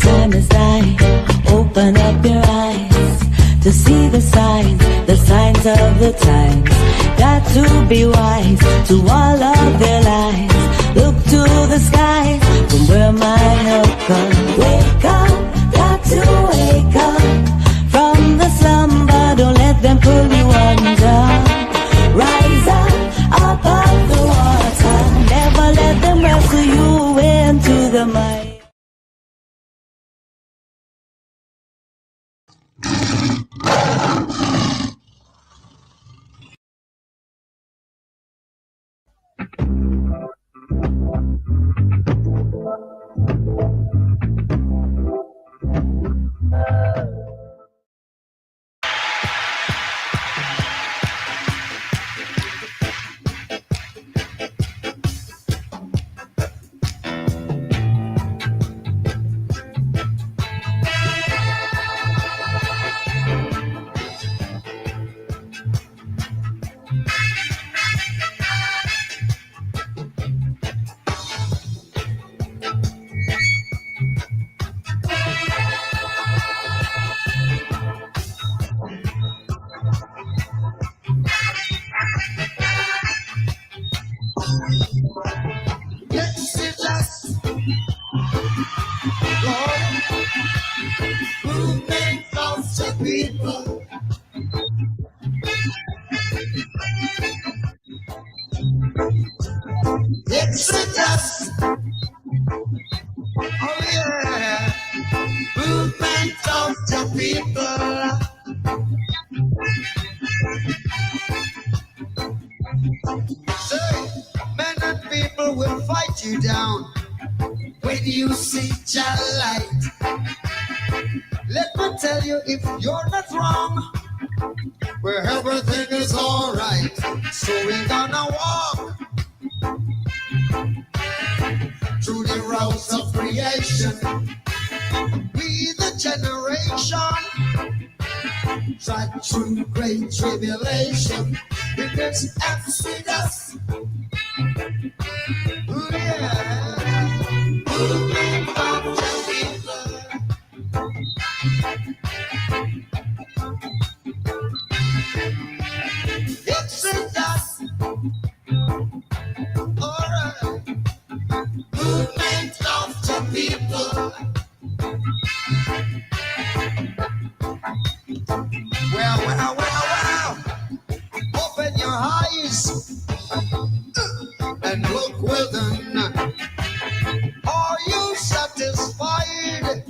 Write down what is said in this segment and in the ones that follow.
time is nigh. Open up your eyes to see the signs of the times. Got to be wise to all of their lives. Look to the skies from where my help comes. Wake up, got to wake up from the slumber. Don't let them pull you under. Rise up, above the water. Never let them wrestle you into the mud. Exodus, oh yeah, movement of the people. Say, men and people will fight you down when you see your light. Let me tell you, if you're not wrong, where everything is alright, so we're gonna walk through the roads of creation. We the generation tried through great tribulation. In this Exodus, ooh yeah, movement of the people. Exodus, alright. Movement of the people. Well. Open your eyes and look within. Are you satisfied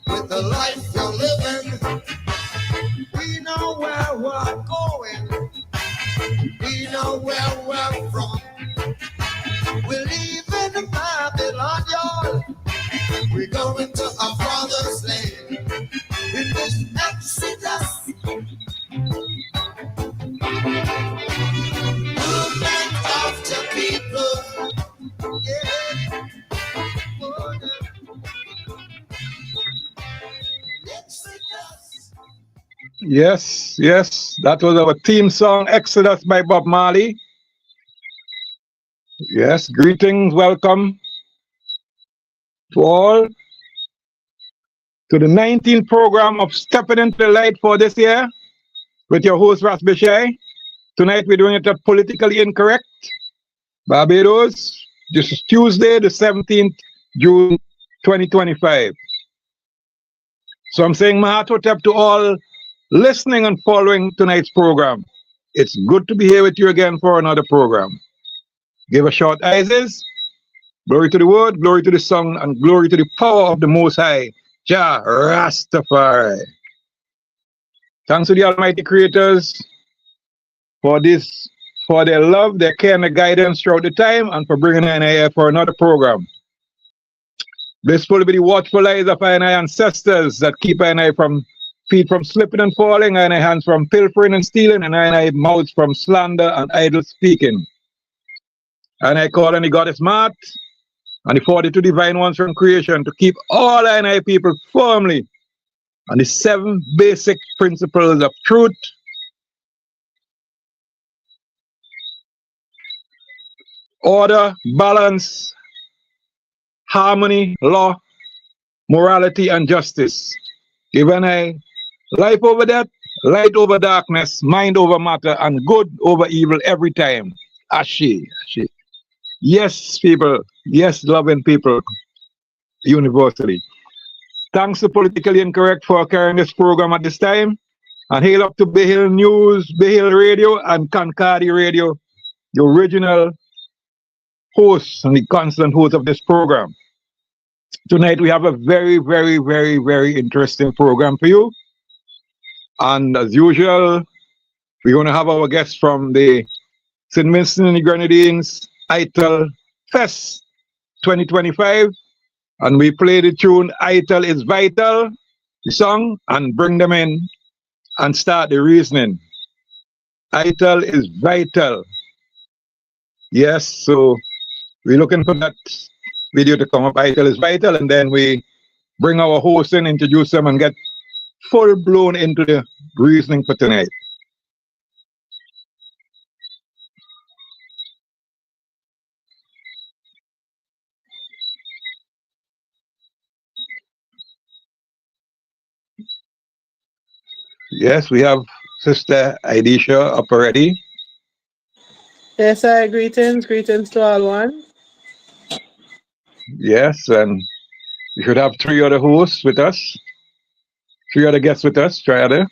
with the life you're living? We know where we're going. We know where we're from. We're leaving Babylon, y'all. We're going to our father's land. In this Exodus, movement of the people. Yeah. Exodus. Yes, that was our theme song, Exodus by Bob Marley. Yes, greetings, welcome to all to the 19th program of Stepping into the Light for this year with your host, Ras Bish-I. Tonight we're doing it at Politically Incorrect, Barbados. This is Tuesday, the 17th June 2025. So I'm saying Mahatotep to all listening and following tonight's program. It's good to be here with you again for another program. Give a short Isis. Glory to the word, glory to the song, and glory to the power of the Most High, Jah Rastafari. Thanks to the Almighty Creators for this, for their love, their care, and their guidance throughout the time, and for bringing us here for another program. Blissful be the watchful eyes of our ancestors that keep our from feet from slipping and falling, and our hands from pilfering and stealing, and our mouths from slander and idle speaking. And I call on the goddess Mart and the 42 divine ones from creation to keep all our people firmly on the 7 basic principles of truth, order, balance, harmony, law, morality and justice. Even I life over death, light over darkness, mind over matter, and good over evil every time. Ashe, ashe. Yes, people. Yes, loving people universally. Thanks to Politically Incorrect for carrying this program at this time. And hail up to Behil News, Behil Radio, and Kankadi Radio, the original hosts and the constant host of this program. Tonight we have a very, very, very, very interesting program for you. And as usual, we're going to have our guests from the St. Vincent and the Grenadines ITAL FEST 2025. And we play the tune ITAL is Vital, the song, and bring them in and start the reasoning. ITAL is vital. Yes, so we're looking for that video to come up. ITAL is vital, and then we bring our host in, introduce them, and get full blown into the reasoning for tonight. Yes, we have Sister Idisha up already. Yes, I greetings to all one. Yes, and we should have three other hosts with us, three other guests with us, three other.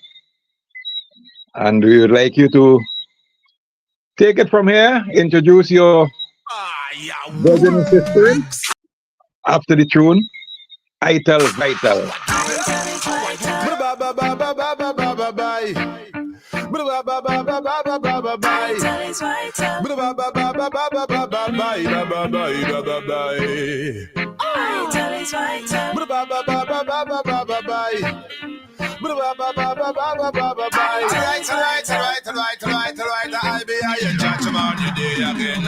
And we would like you to take it from here, introduce your brothers and sisters after the tune. ITAL Vital. I'll be a judgment today again.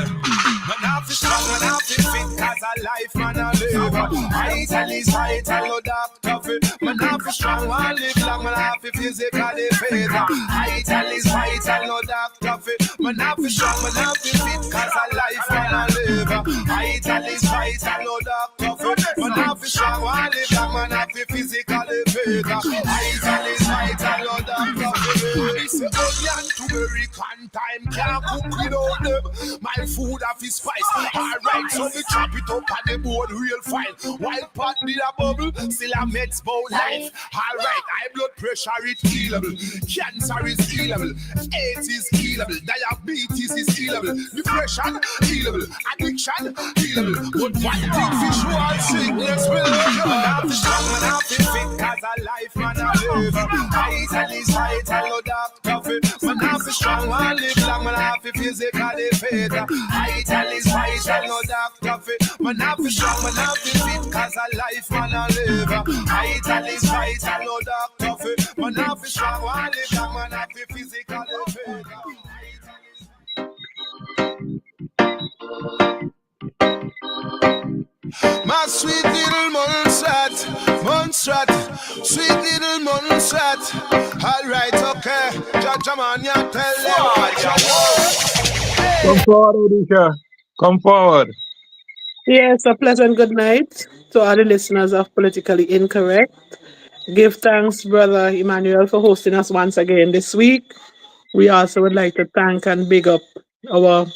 Man, I feel strong and I feel fit as a life man I live. Vital is vital, no doctor fit. Man, I feel strong and live long, man, I feel physically fit. Vital is vital, no doctor fit. Man, I feel strong, man, I feel fit as a life man I live. Vital is vital, no doctor fit. Man, I feel strong and live long, man, I feel physically fit. Vital is vital, no doctor fit. It's a onion to berry can time can't cook without them. My food have his spice. Alright, so we chop it up on the board real fine. While pot did a bubble, still a meds bout life. Alright, high blood pressure is killable. Cancer is killable. AIDS is killable. Diabetes is killable. Depression, killable. Addiction, killable. But one thing visual sickness will kill. I'm strong and I'm fit cause I life man I live. Vital is vital, no doctor fit. Man I feel strong and live long, man I feel physically fit. Vital is vital, no doctor fit. Man I feel strong, man I feel fit cause I life man I live. Vital is vital, no doctor fit. Man I feel strong and live long, man I feel physically fit. My sweet little Montserrat, sweet little Montserrat. Alright, okay, Jajaman, you tell them what you Come forward, Odisha. Come forward. Yes, a pleasant good night to all the listeners of Politically Incorrect. Give thanks, Brother Emmanuel, for hosting us once again this week. We also would like to thank and big up our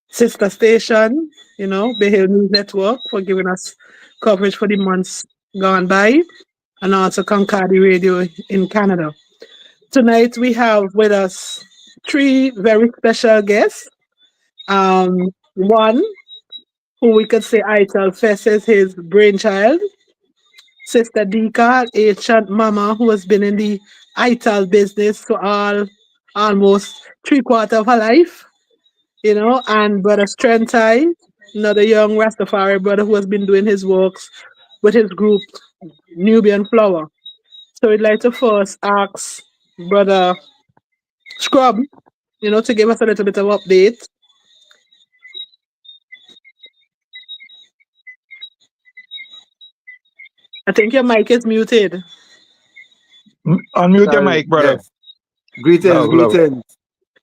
sister station, Behel News Network, for giving us coverage for the months gone by, and also Concardi Radio in Canada. Tonight we have with us three very special guests. One who we could say ITAL Fest is his brainchild, Sister Dika, ancient mama who has been in the ITAL business for almost 3/4 of her life, and Brother Strentai, another young Rastafari brother who has been doing his works with his group Nubian Flower. So we'd like to first ask Brother Scrub, to give us a little bit of update. I think your mic is muted. Unmute your mic, brother. Yes. Greetings, Love. greetings.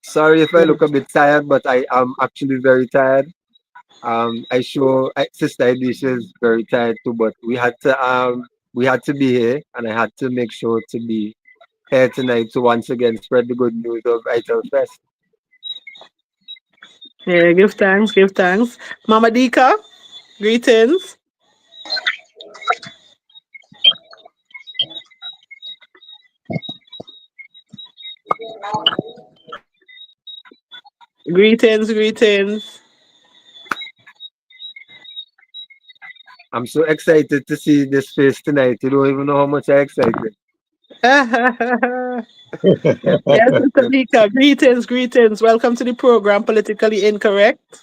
Sorry if I look a bit tired, but I am actually very tired. Sister Edisha is very tired too, but we had to we had to be here, and I had to make sure to be here tonight to once again spread the good news of ITAL Fest. Yeah, give thanks, give thanks. Mama Dika, greetings. Greetings, greetings. I'm so excited to see this face tonight. You don't even know how much I'm excited. Yes, Mr. Dika, greetings, greetings. Welcome to the program, Politically Incorrect.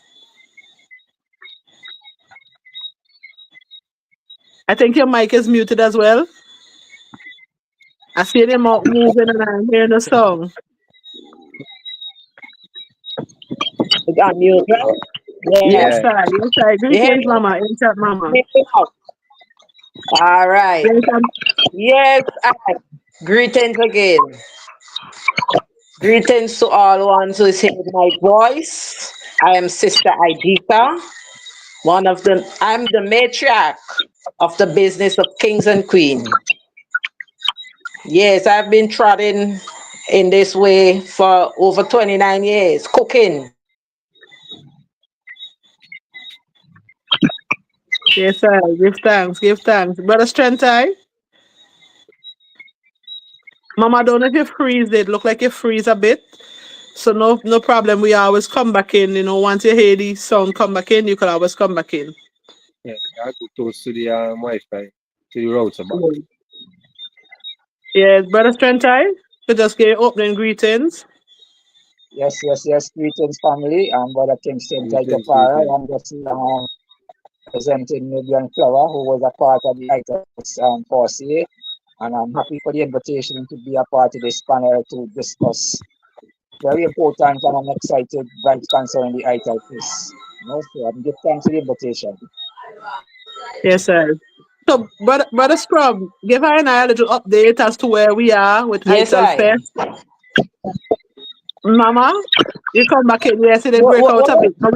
I think your mic is muted as well. I see them out moving and I'm hearing a song. It's on mute, right? Yes, Yeah. Yeah. sir. Yes, sir. You hear Greetings, Mama. Insert Mama. me now? All right. Welcome. Yes, I. Greetings again. Greetings to all ones who is hearing my voice. I am Sister Idika, I'm the matriarch of the business of kings and queens. Yes, I've been trotting in this way for over 29 years, cooking. Yes, sir. Give thanks. Give thanks. Brother Strength Eye. Mama, I don't know if you freeze it. Look like you freeze a bit. So no problem. We always come back in. Once you hear the sound come back in, you can always come back in. Yeah, I go close to the Wi-Fi, to the router box. Yes, Brother Strength Eye. We just give opening greetings. Yes. Greetings, family. I'm Brother Kingston Greetings, Taitapara. greetings. I'm just presenting Nubian Flower, who was a part of the ITAS foresee. And I'm happy for the invitation to be a part of this panel to discuss very important and I'm excited right concerning the ITAL FEST. So I'm give thanks for the invitation. Yes, sir. So, Brother Scrub, give her and I a little update as to where we are with Yes, ITAL I. Fest. Mama, you come back in. Yes, it did What, break what, out a what? bit. But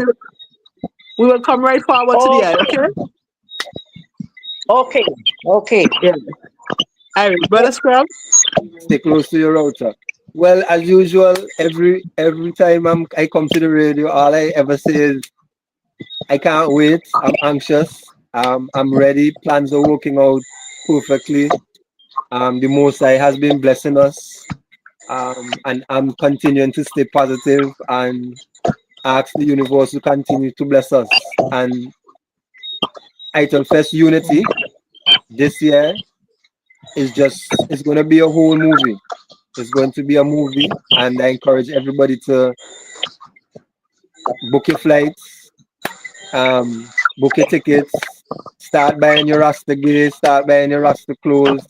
we will come right forward to the eye, Okay, okay? okay, okay. Yeah. All right, Brother Scrub. Stay close to your router. Well, as usual, every time I come to the radio, all I ever say is I can't wait. I'm anxious. I'm ready. Plans are working out perfectly. The Most High has been blessing us. And I'm continuing to stay positive and ask the universe to continue to bless us. And ITAL Fest Unity this year it's going to be a whole movie. It's going to be a movie, and I encourage everybody to book your flights, book your tickets, start buying your Rasta gear, start buying your Rasta clothes,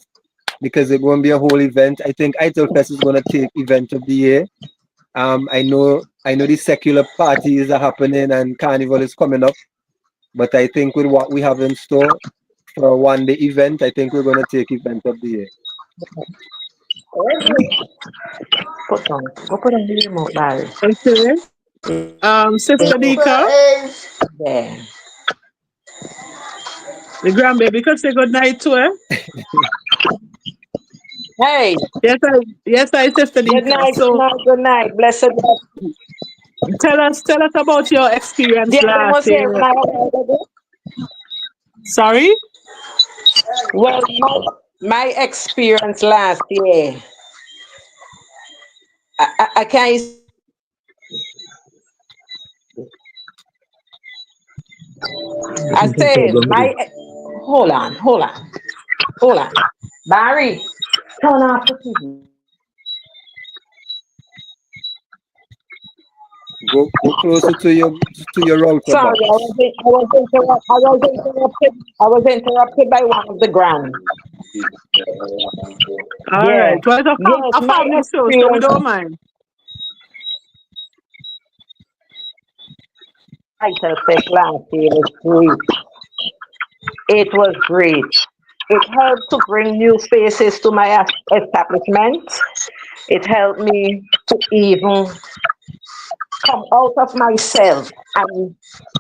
because it's going to be a whole event. I think ITAL Fest is going to take event of the year. I know the secular parties are happening and Carnival is coming up, but I think with what we have in store for a one-day event, I think we're going to take event of the year. Put on the remote, Larry. Okay. Sister Dika, Yeah. the grandbaby, could say good night to her. Hey, Yes, I, Sister good Dika. night, good So night, good night. Blessed. tell us about your experience The other last was here year. when I was. Sorry? Well, my experience last year, I can't. I say my. Hold on. Barry, turn off the TV. Go closer to your router Sorry, box. I was interrupted by one of the grand. All Yeah. right. Well, it's Yes, a my family show, so we experience don't mind. ITAL Fest last year was great. It was great. It helped to bring new faces to my establishment. It helped me to even come out of myself and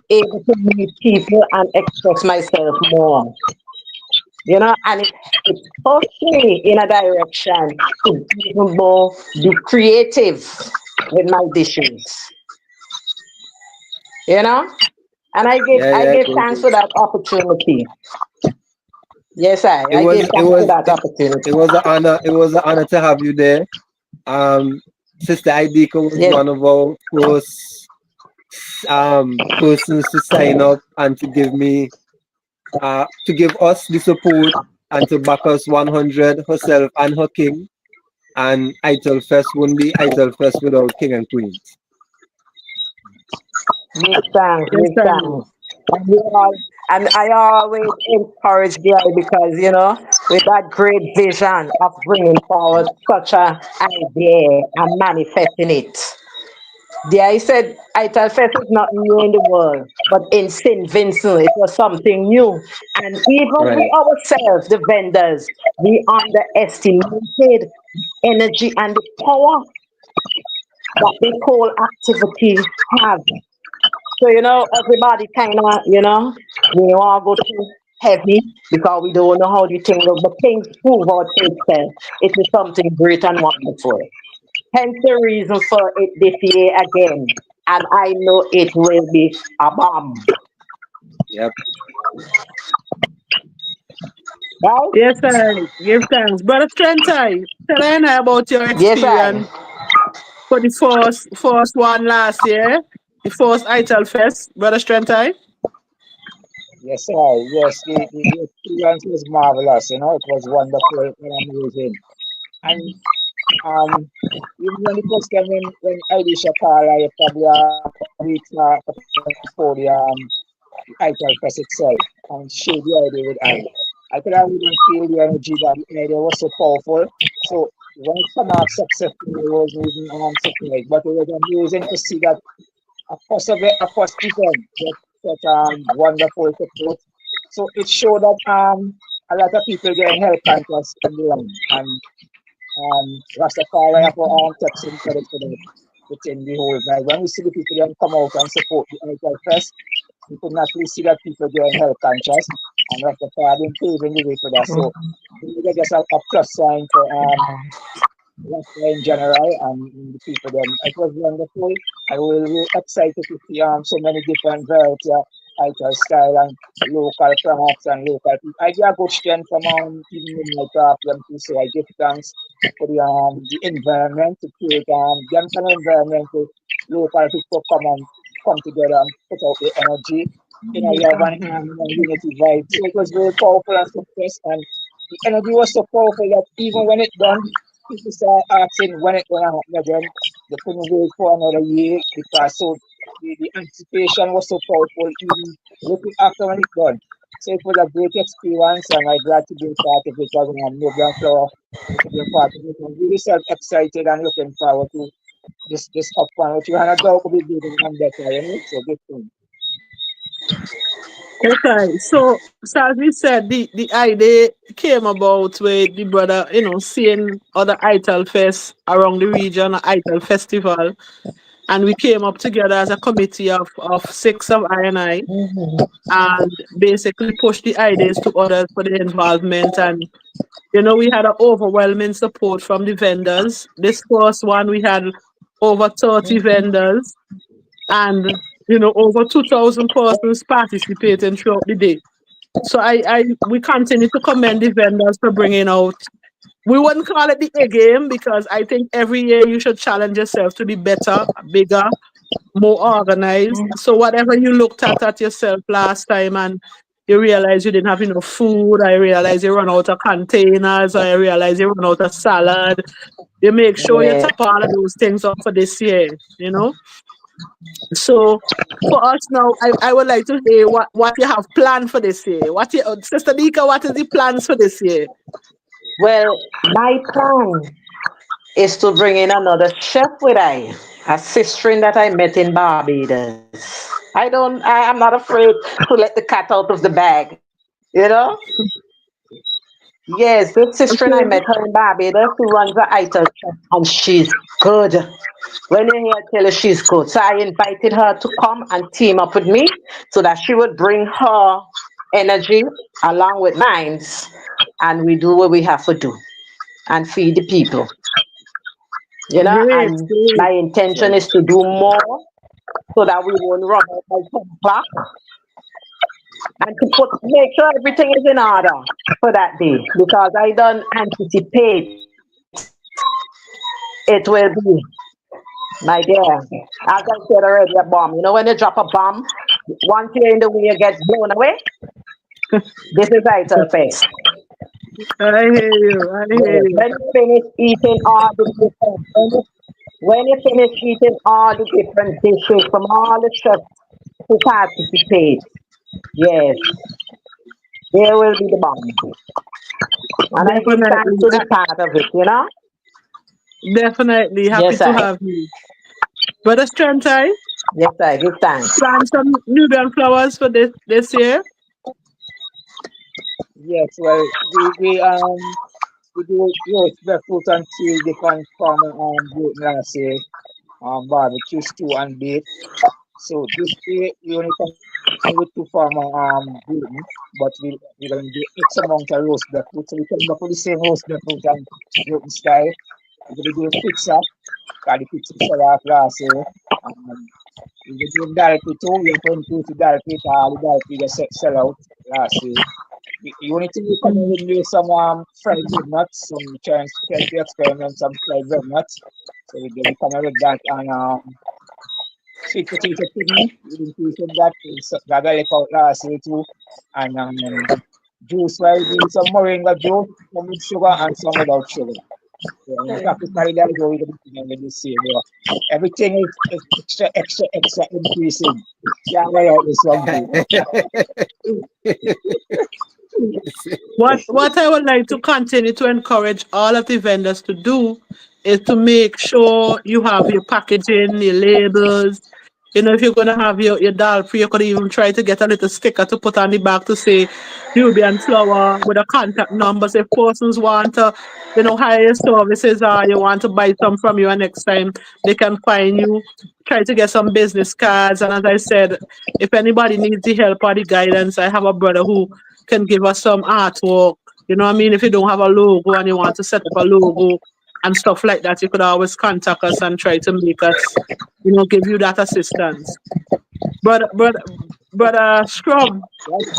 able to meet people and express myself more. and it pushed me in a direction to even more be creative with my dishes, you know, and Yeah, I yeah. give thanks for that opportunity. Yes, It I was give it thanks for was that it, opportunity. it was an honor. It was an honor to have you there. Sister Idika was Yes, one of our first persons to sign up and to give us the support and to back us 100 herself and her king. And ITAL Fest wouldn't be ITAL Fest without king and queens. give thanks, Yes, give sir. thanks. And, and I always encourage guy because with that great vision of bringing forward such a idea and manifesting it. There, I said ITAL Fest is not new in the world, but in St. Vincent, it was something new. And even we Right. ourselves, the vendors, we underestimated the energy and the power that this whole activity has. So, everybody kind of, we all go too heavy because we don't know how the thing goes, but things prove out itself. It is something great and wonderful. Hence the reason for it this year again. And I know it will be a bomb. Yep. Right? Yes, sir. Give thanks. Brother Trentai, tell I about your Yes, I. experience for the first one last year, the first ITAL Fest. Brother Trentai. Yes, sir. Yes, the experience was marvelous. It was wonderful and amazing. And even when the first time when Alicia called, I probably weeks before the ITAL Fest itself and shared the idea with I could have even feel the energy that the idea was so powerful. So when it came out successfully, it wasn't even surprised, but it was amazing to see that a first event get such wonderful support. So it showed that a lot of people getting health conscious in the land and Rastafari have take some credit for that within the whole vibe. When we see the people then come out and support the Ital Fest, we could naturally see that people getting health conscious and Rastafari been paving the way for that. So it's just a plus sign for Rasta in general and the people them. It was wonderful. I was really excited to see so many different variety of Ital style and local crafts and local people. I get a good strength from even in my craft them too. So I give thanks for the environment to create them kind of environment to local people come together and put out the energy in a love and harmony and unity vibe. So it was very powerful and success and the energy was so powerful that even when it done, people start asking when it gonna happen again. They couldn't wait for another year because the anticipation was so powerful even looking after when it done. So it was a great experience and I'm glad to be a part of it as Noble and Flower to be a part of it. I'm really so excited and looking forward to this upcoming which you had a doubt will be good and better. So good thing. Okay, so as we said, the idea came about with the brother, seeing other ITAL Fest around the region, ITAL Festival, and we came up together as a committee of six of I and basically pushed the ideas to others for the involvement. And we had an overwhelming support from the vendors. This first one, we had over 30 vendors and over 2,000 persons participating throughout the day. So we continue to commend the vendors for bringing out. We wouldn't call it the A game because I think every year you should challenge yourself to be better, bigger, more organized. So whatever you looked at yourself last time and you realize you didn't have enough food, I realize you run out of containers, I realize you run out of salad. You make sure you Yeah. top all of those things up for this year. So for us now, I would like to hear what you have planned for this year. Sister Nika, what is the plans for this year? Well, my plan is to bring in another chef with a sister that I met in Barbados. I'm not afraid to let the cat out of the bag, you know? Yes, this sister I met Okay. her in Barbados who runs the ITAL shop and she's good. When you hear I tell her she's good. So I invited her to come and team up with me so that she would bring her energy along with minds, and we do what we have to do and feed the people. Great, And great. my intention is to do more so that we won't run out by 10 o'clock, and to make sure everything is in order for that day, because I don't anticipate it will be, my dear, as I said already, a bomb. When you drop a bomb, once you're in the way, it gets blown away. This is ITAL FEST. I hear you. I hear Yes. you. When you finish eating all the different, when you finish eating all the different dishes from all the chefs who participate, yes, there will be the bomb. And I give thanks Definitely. to be part of it. Definitely. Happy Yes, to I. have you. Brother Strength, Yes, I give thanks. plant some Nubian flowers for this year. Yes, well, we do roast the fruit and three different farmer gluten last year, barbecue, stew and bake. So this year we only come with two farmer gluten, but we're gonna do X amount of roast the fruit. So we come up with the same roast the fruit and gluten style. We're gonna do a pizza, got the pizza sell off last year. Um, we're doing directly too. We're going to increase the directly, the directly just sell out last year. The only thing we come in with is some fried bread nuts, some trying to experiment some fried bread nuts. So we come in with that and sweet potato pudding. We increase in that. That got left out last year too. And juice, well, we do some moringa juice, some with sugar and some without sugar. So practically that's what we're going to be doing this year. But everything is extra increasing. Yeah, right, this one too. What I would like to continue to encourage all of the vendors to do is to make sure you have your packaging, your labels. If you're gonna have your dal free, you could even try to get a little sticker to put on the back to say Nubian flour with a contact number. So if persons want to, hire your services or you want to buy some from you and next time they can find you. Try to get some business cards. And as I said, if anybody needs the help or the guidance, I have a brother who can give us some artwork. You know what I mean? If you don't have a logo and you want to set up a logo and stuff like that, you could always contact us and try to make us, give you that assistance. But Scrub,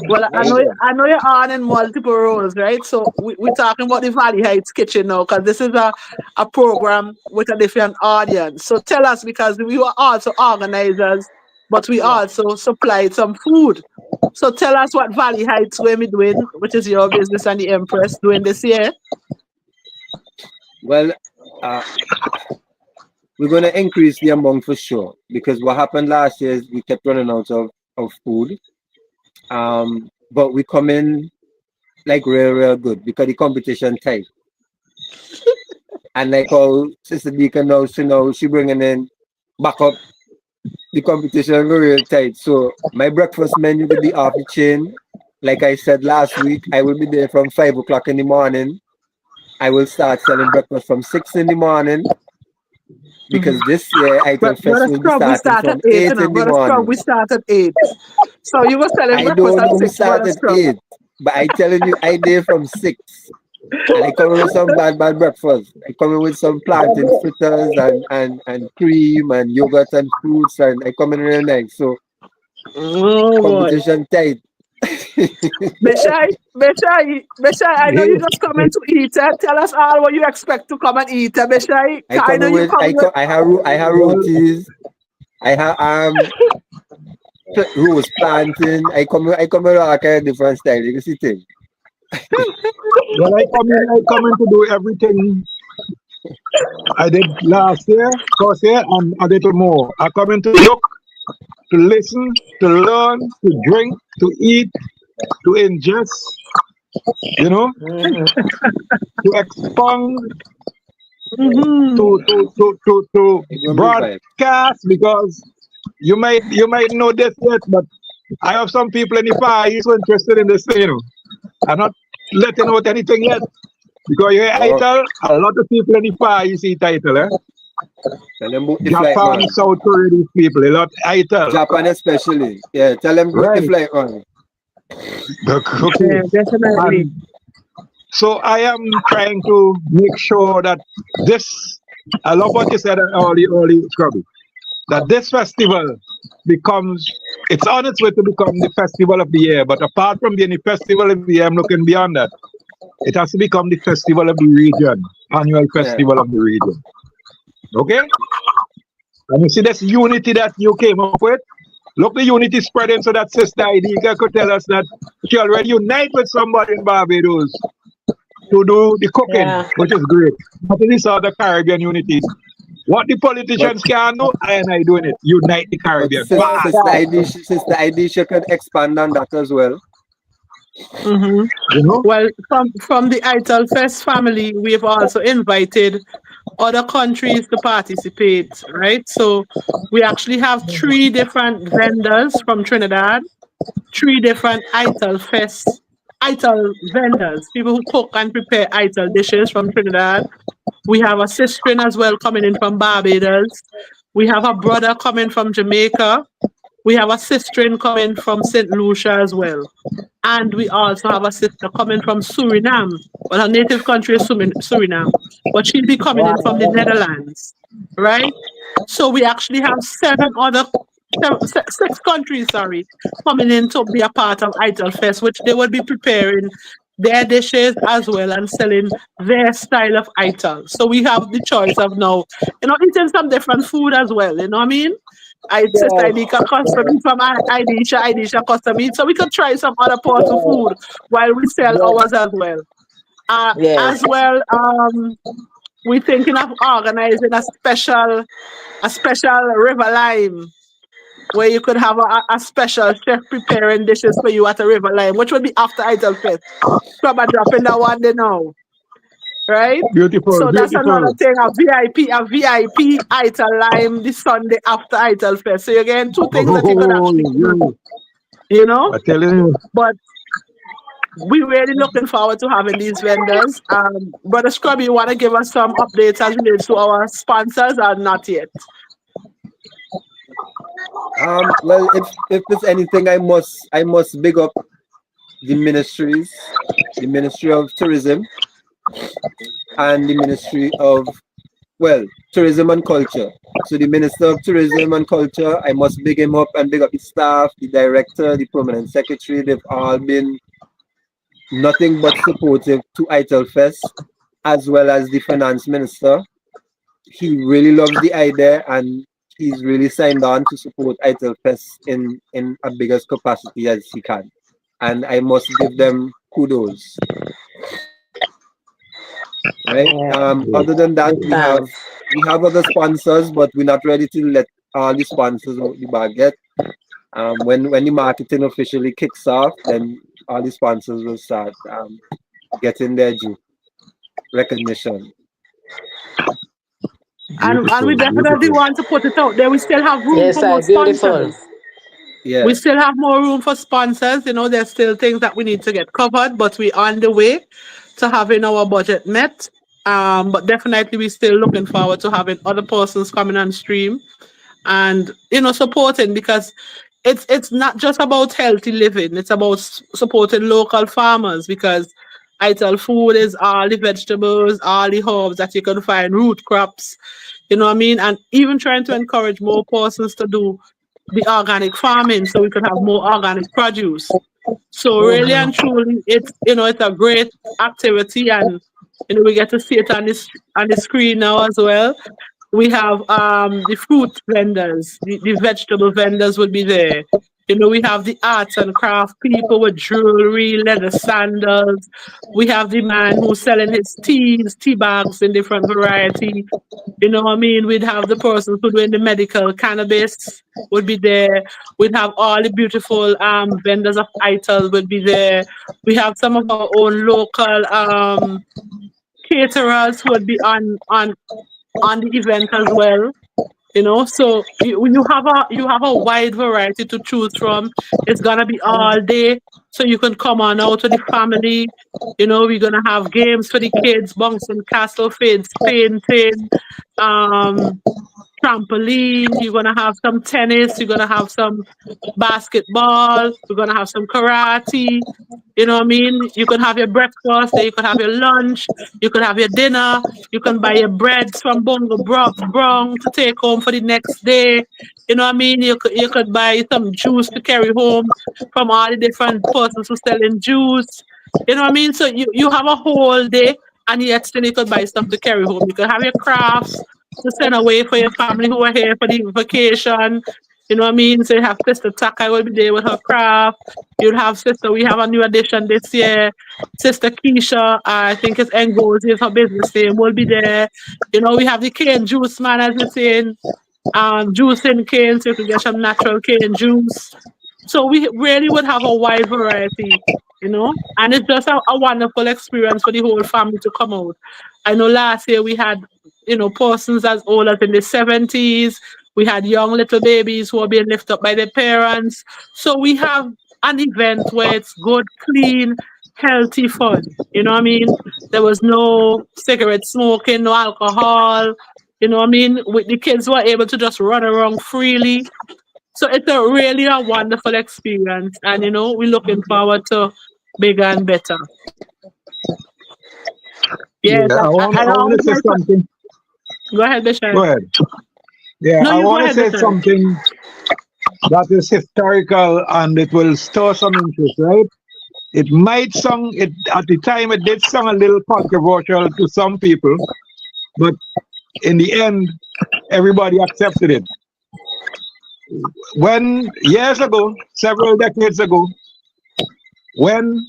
well, I know Yeah. you're on in multiple roles, right? So we're talking about the Valley Heights Kitchen now, because this is a program with a different audience. So tell us, because we were also organizers, but we also supplied some food. So tell us what Valley Heights were we doing, which is your business and the Empress doing this year. Well, uh, we're going to increase the amount for sure, because what happened last year is we kept running out of food. But we come in like real good because the competition tight. And like how Sister Deacon now, she bringing in back up the competition real tight. So my breakfast menu will be off the chain. Like I said last week, I will be there from 5 o'clock in the morning. I will start selling breakfast from 6 in the morning, because this year ITAL Fest Brother will be Scrub, we starting start at from 8, 8 in the Brother Scrub, morning. we start at 8. So you were selling I breakfast don't at know who 6, Brother started Scrub. 8, but I telling you, I there from 6. And I come in with some bad breakfast. I come in with some plantain fritters and cream and yogurt and fruits, and I come in real nice. So Oh boy. competition tight. Beshai, I know you just coming to eat. Tell us all what you expect to come and eat, Beshai. I I come know in you with come with. I have rotis. I have rose plantain. I come with all kind of different style. You can see things. Well, I come in to do everything I did last year, first year, and a little more. I come in to look, to listen, to learn, to drink, to eat, to ingest, to expound, Mm-hmm. to It will be vibe. broadcast, because you might know this yet, but I have some people in the Far East who are interested in this thing. I'm not letting out anything yet. Because you hear Oh, ITAL, a lot of people in the Far East see title, eh? tell them book the flight, Japan, man. South Korea, these people, a lot ITAL. Japan especially. Yeah, tell them book the Right. flight, man. Okay. Yeah, definitely. And so I am trying to make sure that this, I love what you said early, Scrubby, that this festival becomes, it's on its way to become the festival of the year. But apart from being the festival of the year, I'm looking beyond that. It has to become the festival of the region, annual Yeah. festival of the region. Okay? And you see this unity that you came up with? Look, the unity spreading so that Sister Idika could tell us that she already unite with somebody in Barbados to do the cooking, Yeah. which is great. But in this other Caribbean unity, what the But politicians can do, I and I doing it. Unite the but Caribbean. Bad. Sister Idisha could expand on that as well. Mm-hmm. You know? Well, from the ITAL Fest family, we've also invited other countries to participate, right? So we actually have 3 different vendors from Trinidad, 3 different ITAL vendors, people who cook and prepare ITAL dishes from Trinidad. We have a sister as well coming in from Barbados. We have a brother coming from Jamaica. We have a sister coming from St. Lucia as well. And we also have a sister coming from Suriname. Well, her native country is Suriname, but she'll be coming in from the Wow. Netherlands, right? So we actually have 6 countries, sorry, coming in to be a part of ITAL Fest, which they will be preparing their dishes as well and selling their style of ITAL. So we have the choice of now, eating some different food as well. You know what I mean? I Sister Yes. Idika custom meat from Idisha custom meat. So we could try some other parts of Yes. food while we sell Yes. ours as well. Yes. As well, we're thinking of organizing a special river lime where you could have a special chef preparing dishes for you at a river lime, which would be after Idol Fest. Probably dropping that one there now, right? Beautiful, So that's another beautiful. thing, a VIP Idol Lime this Sunday after Idol Fest. So you're getting 2 things that you could Oh, actually do, yeah. you know? I tell you, But we're really looking forward to having these vendors. Brother Scrubby, you want to give us some updates as relates to our sponsors or not yet? Well, if there's anything, I must big up the ministries, the Ministry of Tourism and the Ministry of, well, Tourism and Culture. So the Minister of Tourism and Culture, I must big him up and big up his staff, the director, the permanent secretary. They've all been nothing but supportive to ITAL Fest, as well as the finance minister. He really loves the idea and he's really signed on to support ITAL Fest in a biggest capacity as he can. And I must give them kudos. Right. Yeah. Other than that, Big we have thanks. we have other sponsors, but we're not ready to let all the sponsors out the bag yet. When the marketing officially kicks off, then all the sponsors will start getting their due recognition. And we beautiful, definitely beautiful. want to put it out there. We still have room Yes, for I more beautiful. sponsors. Yeah. We still have more room for sponsors. There's still things that we need to get covered, but we're on the way to having our budget met. But definitely we're still looking forward to having other persons coming on stream and supporting, because it's not just about healthy living. It's about supporting local farmers, because ITAL food is all the vegetables, all the herbs that you can find, root crops. You know what I mean? And even trying to encourage more persons to do the organic farming so we could have more organic produce. So really and truly, it's a great activity, and we get to see it on the screen now as well. We have the fruit vendors, the vegetable vendors will be there. We have the arts and craft people with jewelry, leather sandals. We have the man who's selling his tea bags in different variety. You know what I mean? We'd have the persons who doing the medical cannabis would be there. We'd have all the beautiful vendors of ITAL would be there. We have some of our own local caterers who would be on the event as well. So you have a wide variety to choose from. It's gonna be all day, so you can come on out with the family. We're gonna have games for the kids, bouncing castle, fades, painting, um trampoline, you're gonna have some tennis, you're gonna have some basketball, you're gonna have some karate. You know what I mean? You can have your breakfast, then you can have your lunch, you can have your dinner, you can buy your breads from Brong to take home for the next day. You know what I mean? You could buy some juice to carry home from all the different persons who selling juice. You know what I mean? So you have a whole day and yet still you could buy stuff to carry home. You could have your crafts to send away for your family who are here for the vacation. You know what I mean? So you have Sister Taka will be there with her craft. You'll have Sister, we have a new addition this year. Sister Keisha, I think it's Ngozi is her business name, will be there. You know, we have the cane juice man, as you're saying, juicing cane, so you can get some natural cane juice. So we really would have a wide variety, you know, and it's just a wonderful experience for the whole family to come out. I know last year we had, you know, persons as old as in the 70s. We had young little babies who are being lifted up by their parents. So we have an event where it's good, clean, healthy fun. You know what I mean? There was no cigarette smoking, no alcohol. You know what I mean? With the kids were able to just run around freely. So it's a really a wonderful experience, and you know we're looking forward to bigger and better. Yes, Yeah, I I want always to say like to something. go ahead, Bishop. Go ahead. Yeah, No, I you go want to ahead, say Bishop. something that is historical and it will stir some interest, right? It might sound, it at the time it did sound a little controversial to some people, but in the end, everybody accepted it. When years ago, several decades ago, when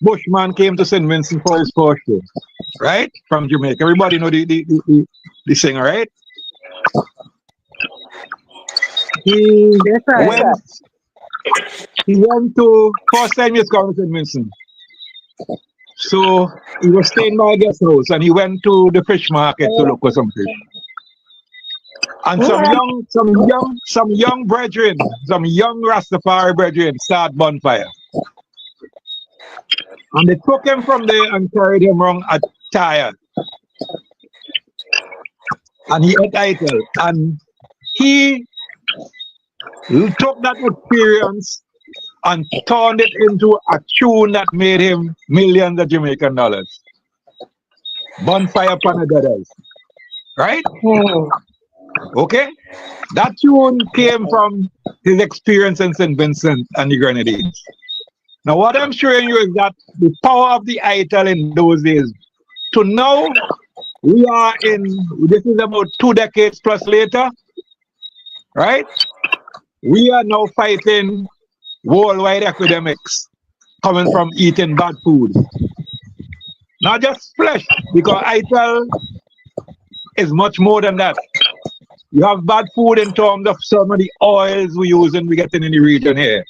Bushman came to St. Vincent for his first show, right? From Jamaica. Everybody know the singer, right? He Yes, sir. went he went to first time he's come to St. Vincent. So he was staying by a guest house and he went to the fish market to look for some fish. And some young brethren, some young Rastafari brethren start bonfire. And they took him from there and carried him around a tire. And he ate idol. And he took that experience and turned it into a tune that made him millions of Jamaican dollars. Bonfire Panadadas. Right? Okay? That tune came from his experience in St. Vincent and the Grenadines. Now, what I'm showing you is that the power of the ITAL in those days. To now, we are this is about 2 decades plus later, right? We are now fighting worldwide epidemics coming from eating bad food. Not just flesh, because ITAL is much more than that. You have bad food in terms of some of the oils we use and we getting in the region here.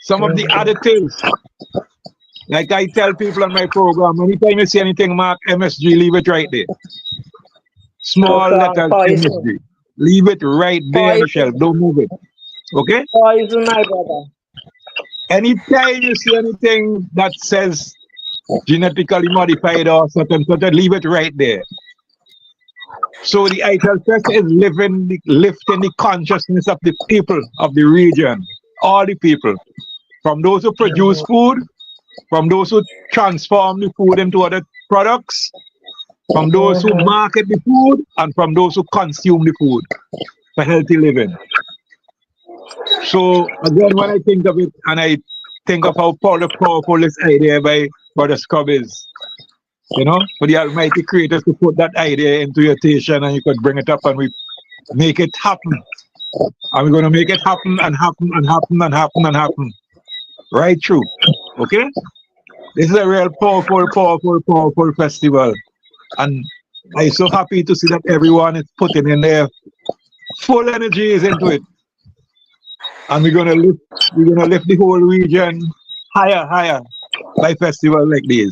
Some of the additives, like I tell people on my program, anytime you see anything marked MSG, leave it right there. Small letters MSG. Leave it right there on the shelf. Don't move it. Okay? Poison, my brother. Anytime you see anything that says genetically modified or certain, leave it right there. So the ITAL Fest is lifting the consciousness of the people of the region, all the people. From those who produce food, from those who transform the food into other products, from those who market the food, and from those who consume the food for healthy living. So again, when I think of it, and I think of how powerful this idea by Brother Scrub is, you know, for the Almighty Creator to put that idea into your station and you could bring it up and we make it happen. And we're going to make it happen and happen and happen and happen and happen. Right through. Okay? This is a real powerful festival. And I'm so happy to see that everyone is putting in their full energies into it. And we're gonna lift the whole region higher by festival like this.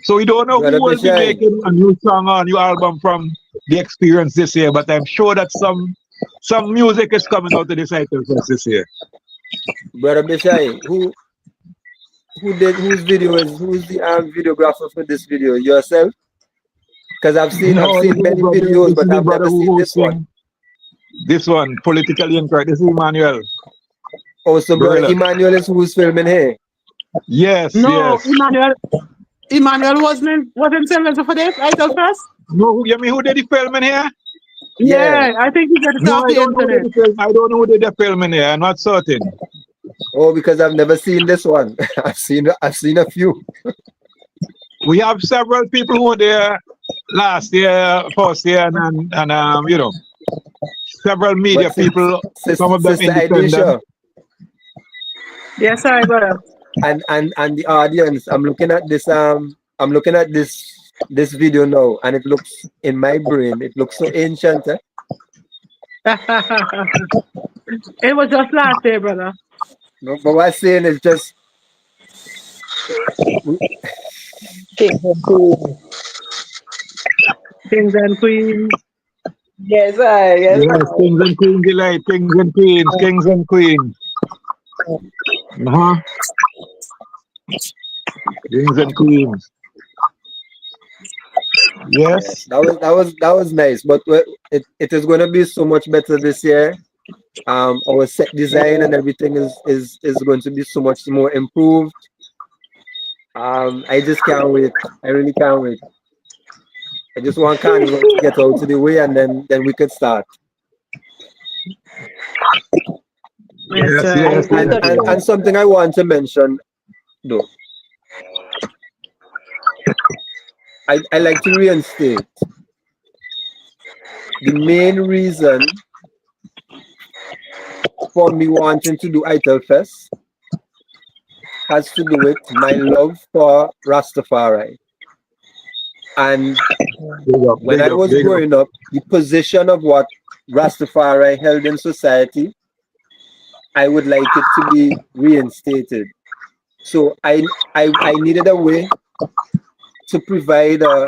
So we don't know who will be making a new song or a new album from the experience this year, but I'm sure that some music is coming out of this ITAL Fest this year. Brother Bish-I, who's the videographer for this video? Yourself? Because I've seen No, this is the many brother, videos, this is but the I've brother never who seen this one. hosting this one, politically incorrect. This is Emmanuel. Oh, so brother Gorilla. Emmanuel is who's filming here. Yes, No, yes. Emmanuel wasn't selected for this ITAL Fest. No, you mean who did the filming here? Yeah. Yeah, I think he got it No, off I the don't know who did internet. the film. I don't know who did the filming here. I'm not certain. Oh, because I've never seen this one. I've seen a few. We have several people who were there last year, first year, and you know, several media But people. Some of them Sister independent. Idisha Yes, I brother. and the audience, I'm looking at this this video now, and it looks in my brain, it looks so ancient. Eh? It was just last day, brother. No, but what I'm saying is just Kings and queens. Kings and queens. Yes, I. Yes, Yes, kings and queens delight, kings and queens, kings and queens. Uh-huh. Kings and queens. Yes. that was nice. But it is going to be so much better this year. Our set design and everything is going to be so much more improved. I just can't wait. I really can't wait. I just want Carnival to get out of the way, and then we could start. Yes, Yes, yes, yes, yes. And something I want to mention, though, I like to reinstate the main reason for me wanting to do ITAL Fest has to do with my love for Rastafari. And when I was growing up, the position of what Rastafari held in society, I would like it to be reinstated. So I needed a way to provide a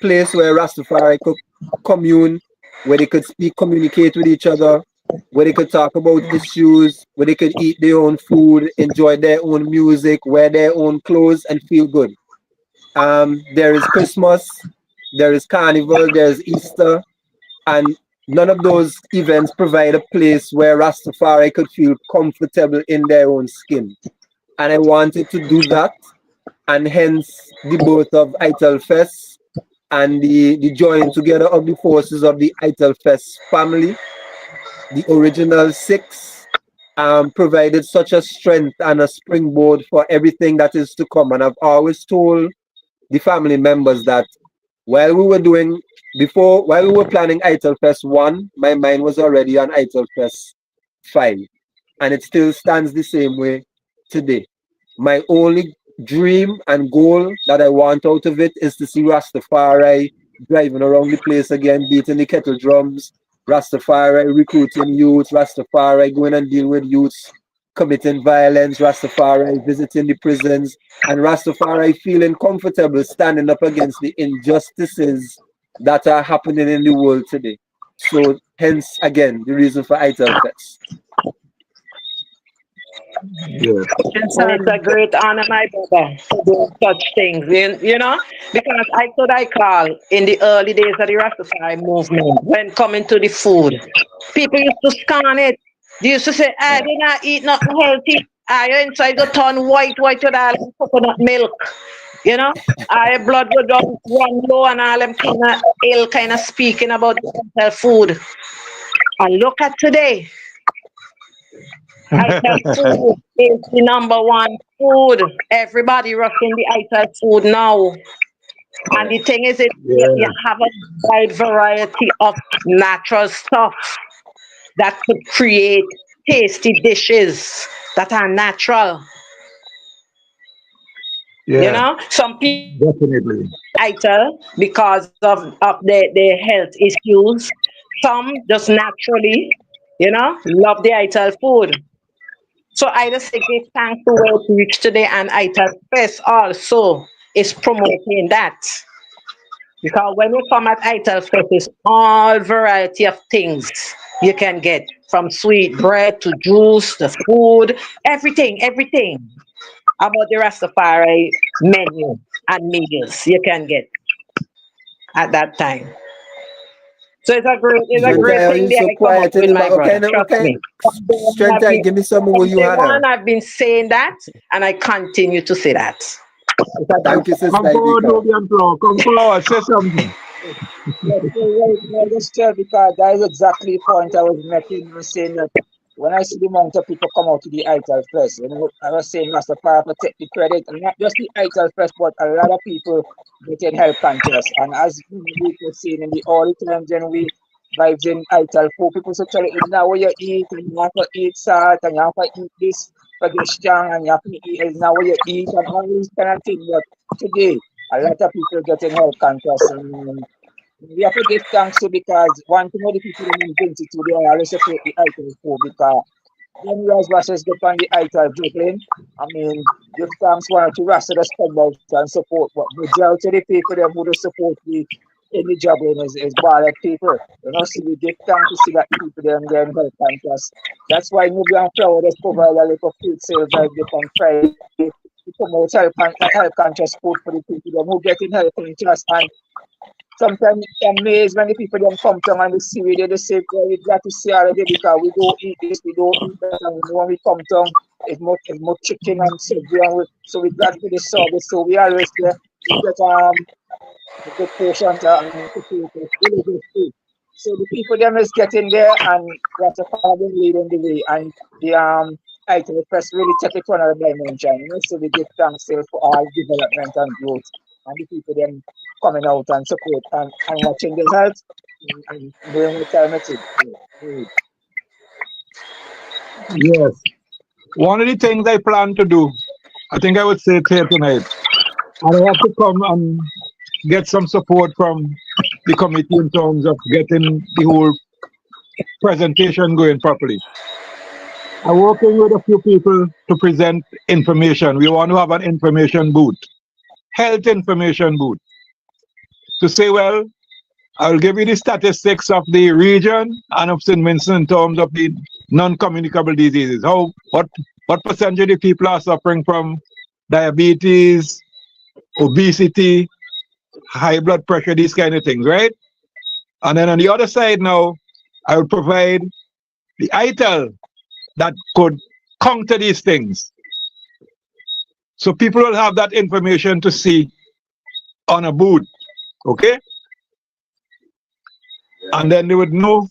place where Rastafari could commune, where they could communicate with each other, where they could talk about issues, where they could eat their own food, enjoy their own music, wear their own clothes, and feel good. There is Christmas, there is Carnival, there's Easter, and none of those events provide a place where Rastafari could feel comfortable in their own skin. And I wanted to do that, and hence the birth of ITAL Fest and the joining together of the forces of the ITAL Fest family. The original 6 provided such a strength and a springboard for everything that is to come. And I've always told the family members that while we were planning ITAL Fest 1, my mind was already on ITAL Fest 5. And it still stands the same way today. My only dream and goal that I want out of it is to see Rastafari driving around the place again, beating the kettle drums, Rastafari recruiting youths, Rastafari going and deal with youths committing violence, Rastafari visiting the prisons, and Rastafari feeling comfortable standing up against the injustices that are happening in the world today. So hence, again, the reason for ITAL Fest. Yeah. And it's a great honor, my brother, to do such things, you know, because I call in the early days of the Rastafari movement, when coming to the food, people used to scan it. They used to say, I did not eat nothing healthy. I inside got turn white with all them coconut milk. You know, I blood go down one low and all them kind of ill kind of speaking about the food. And look at today. ITAL food is the number one food. Everybody rocking the ITAL food now. And the thing is, you have a wide variety of natural stuff that could create tasty dishes that are natural. Yeah. You know, some people Definitely. ITAL because of their health issues. Some just naturally, you know, love the ITAL food. So I just say give thanks to World Reach today and ITAL Fest also is promoting that. Because when you come at ITAL Fest, it's all variety of things you can get from sweet bread to juice, the food, everything about the Rastafari menu and meals you can get. at that time. So it's a Strength, great are thing you that so I come up quiet in with, the my back? brother. Trust me. Strength, give me some From who you day had one, her. I've been saying that, and I continue to say that. It's a great Thank you, Sister Come forward, Idika. Nubian Flow. Come forward, say something. Yes, well, just tell because that is exactly the point I was making. I was saying that when I see the amount of people come out to the ITAL Fest, I was saying Rastafari to take the credit, and not just the ITAL Fest, but a lot of people getting health conscious. And as we were saying in the all the times when we vibes in ITAL, food, people so tell you now what you eat, and you have to eat salt, and you have to eat this for get strong, and you have to eat is now what you eat, and all these kind of things. But today, a lot of people getting health conscious, and we have to give thanks to because one thing the people in Vinci today are always support the ITAL for because when we as Russians get on the ITAL juggling, I mean, give thanks one or two Russia to spend out and support, but majority of the people them who support the in the juggling is bad people. So we give thanks to see that people them getting help conscious. That's why Nubian Flower just provide a little food sales like they on Friday to promote help conscious food for the people them who getting help conscious and sometimes I'm amazed when the people don't come down and they see we they say, well, we got to see already because we don't eat this, we don't eat that, and when we come down, it's more chicken and savory, and so we got to the service, so we always there, we get a good portion and potatoes, really good food. So the people them is getting there and that's a problem leading the way, and the ITAL Press really take it to another dimension, so we give thanks for all development and growth, and the people them coming out and support and watching the health and doing what time it is. Yes. One of the things I plan to do, I think I would say it here tonight, and I have to come and get some support from the committee in terms of getting the whole presentation going properly. I'm working with a few people to present information. We want to have an information booth, health information booth, to say, well, I'll give you the statistics of the region and of St. Vincent in terms of the non-communicable diseases. What percentage of the people are suffering from diabetes, obesity, high blood pressure, these kind of things, right? And then on the other side now, I will provide the ITAL that could counter these things. So people will have that information to see on a booth, okay? And then they would know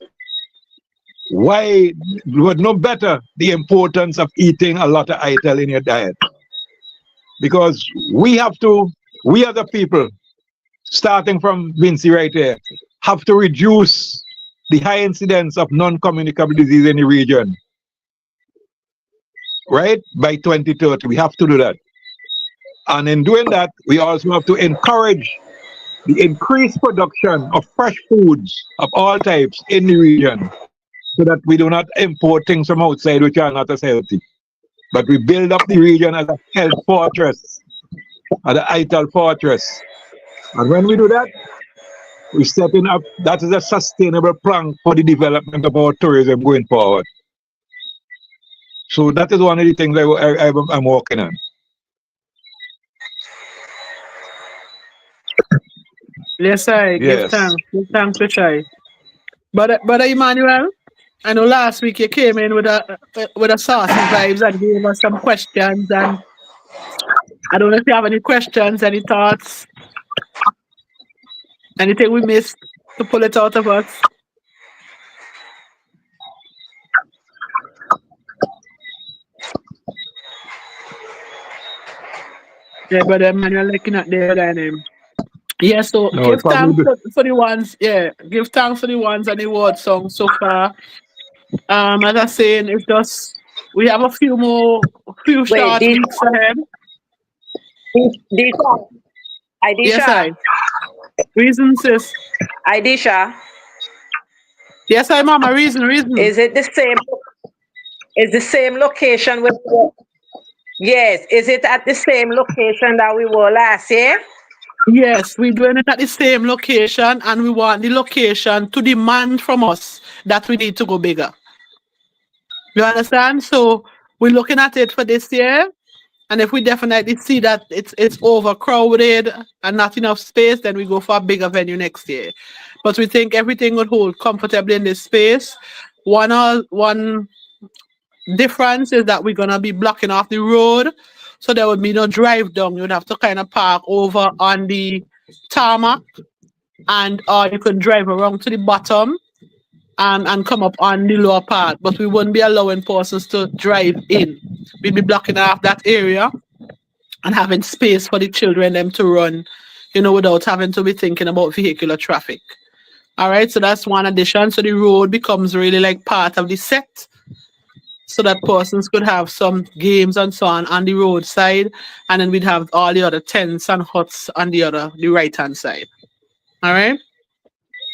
why, they would know better the importance of eating a lot of ITAL in your diet. Because we as a people, starting from Vinci right here, have to reduce the high incidence of non-communicable disease in the region. Right? By 2030, we have to do that. And in doing that, we also have to encourage the increased production of fresh foods of all types in the region so that we do not import things from outside which are not as healthy. But we build up the region as a health fortress, as an ITAL fortress. And when we do that, we're setting up, that is a sustainable plan for the development of our tourism going forward. So that is one of the things I'm working on. Yes, I give Yes. thanks. Give thanks to try. But Emmanuel, I know last week you came in with a saucy vibes and gave us some questions, and I don't know if you have any questions, any thoughts, anything we missed to pull it out of us. Yeah, but Emmanuel looking at the other name. Yeah, so No, give thanks probably for the ones. Yeah, give thanks for the ones and the word song so far. As I saying, it's just we have a few Wait, short weeks ahead. Disha, Yes, Idisha, I. Reasons is Idisha, yes, I, Mama. Reason. is it the same? Is the same location with? Yes, is it at the same location that we were last year? Yes, we're doing it at the same location, and we want the location to demand from us that we need to go bigger. You understand? So we're looking at it for this year. And if we definitely see that it's overcrowded and not enough space, then we go for a bigger venue next year. But we think everything would hold comfortably in this space. One difference is that we're gonna be blocking off the road, so there would be no drive down. You'd have to kind of park over on the tarmac, and or you could drive around to the bottom and come up on the lower part. But we wouldn't be allowing persons to drive in. We'd be blocking off that area and having space for the children them to run, without having to be thinking about vehicular traffic. All right, so that's one addition. So the road becomes really like part of the set, so that persons could have some games and so on the roadside, and then we'd have all the other tents and huts on the right hand side. All right.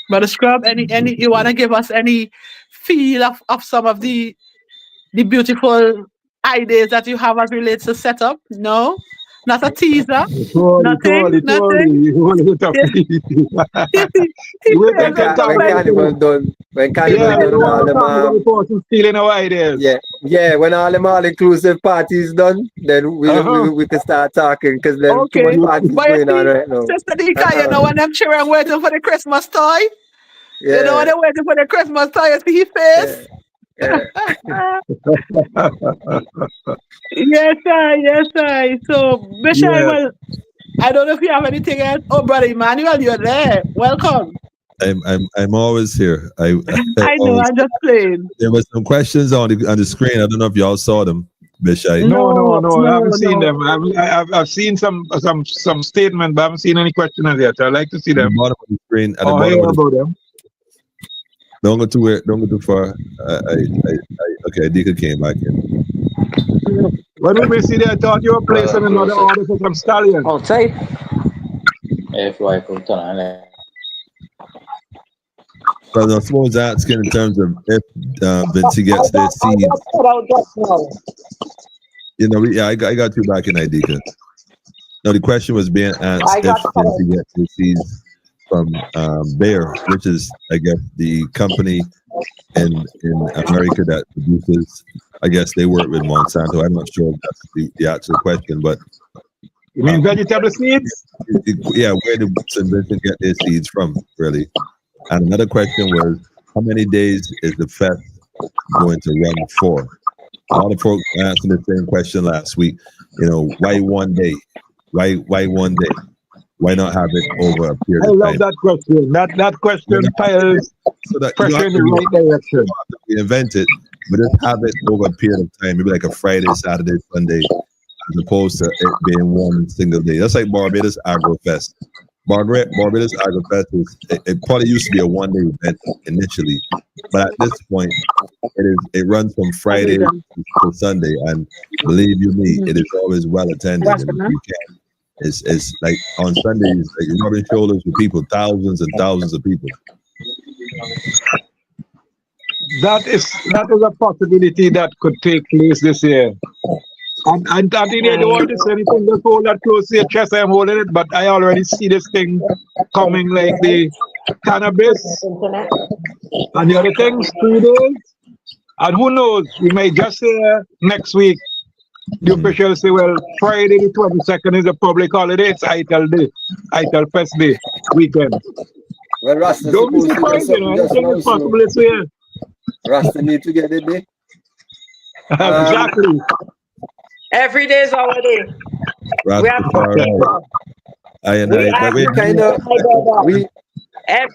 But Scrub, any you want to give us any feel of some of the beautiful ideas that you have as relates to setup? No, not a teaser. Nothing. When all the stealing our ideas. Yeah. When all the all-inclusive parties done, then we can start talking, because there's too much parties going on right now. Sister Dika, when them children waiting for the Christmas toy. Yeah. When they're waiting for the Christmas toy, you see his face. Yes, sir. So, Bish-I, well, I don't know if you have anything else. Oh, brother Emmanuel, you're there. Welcome. I'm always here. I know. I'm just playing. There were some questions on the screen. I don't know if y'all saw them, Bish-I. No, I haven't seen them. I've seen some statement, but I haven't seen any questions yet. I'd like to see them. At the bottom of the screen. At the bottom about them. Don't go too far. Okay, Dika came back in. When we see that, I thought you were placing another order for some stallion. Outside. If I could turn on. But I suppose asking in terms of if Vinci gets their seeds. I got you back in Dika. No, the question was being asked if Vinci gets their seeds from Bayer, which is, I guess, the company in America that produces. I guess they work with Monsanto. I'm not sure if that's the actual question, but you mean vegetable seeds? Yeah, where did Vincent get their seeds from, really? And another question was, how many days is the fest going to run for? All the folks answered the same question last week. Why one day? Why one day? Why not have it over a period of time? I love that question. That question piles pressure in the right direction. We invent it, but just have it over a period of time, maybe like a Friday, Saturday, Sunday, as opposed to it being one single day. That's like Barbados Agro Fest. Barbados Agro Fest it probably used to be a one-day event initially, but at this point, it runs from Friday to Sunday, and believe you me, it is always well attended. It's like on Sundays, like you're rubbing shoulders with people, thousands and thousands of people. That is a possibility that could take place this year. And I don't want to say anything, just hold that close to your chest. I'm holding it, but I already see this thing coming, like the cannabis and the other things, 2 days. And who knows, we may just say next week, the officials say, well, Friday the 22nd is a public holiday. It's ITAL Day, ITAL Fest Day, weekend. Well, Rasta, don't be surprised, anything is possible this year. Rasta need to get it there. Exactly. Every day is our day. We have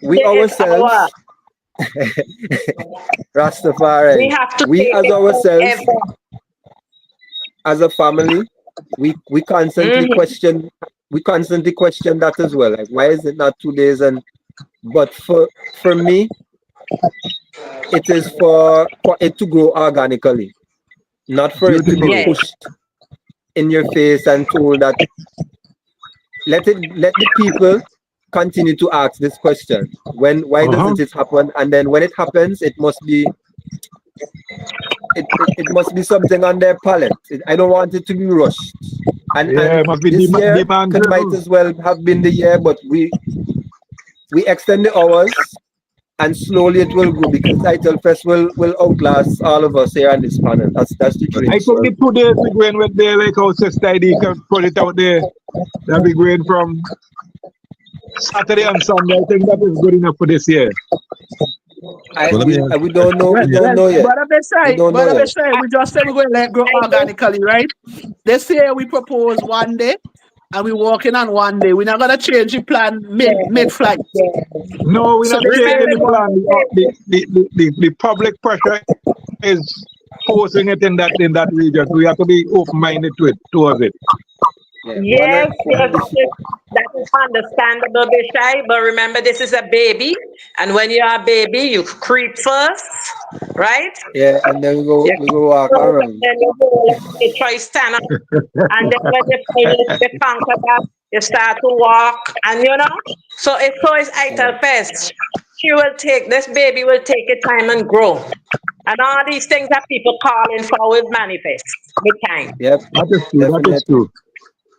we ourselves, Rastafari. We have to we as ourselves, as a family, we constantly question. We constantly question that as well. Like, why is it not 2 days? But for me, it is for it to grow organically, not for it to be pushed in your face and told that. Let the people continue to ask this question. Why doesn't it happen? And then when it happens, it must be something on their palate. I don't want it to be rushed. And this year might as well have been the year, but we extend the hours and slowly it will grow because ITAL Fest will outlast all of us here on this panel. That's the dream. I think the 2 days we going with there, like how Sister ID can put it out there. That we going from Saturday and Sunday. I think that is good enough for this year. We don't know. We don't know yet. Brother Beshai, we just said we're going to let grow organically, right? This year we propose one day, and we're working on one day. We're not going to change the plan mid-flight. No, we're not changing the plan. The public pressure is forcing it in that region. We have to be open-minded towards it. Yes, that is understandable, Bishai. But remember, this is a baby, and when you are a baby, you creep first, right? Yeah, and then we go walk around. And then you try stand up, and then when you feel the conquer back, you start to walk, and so it's ITAL Fest. This baby will take its time and grow. And all these things that people calling for will manifest with time. Yep, that is true.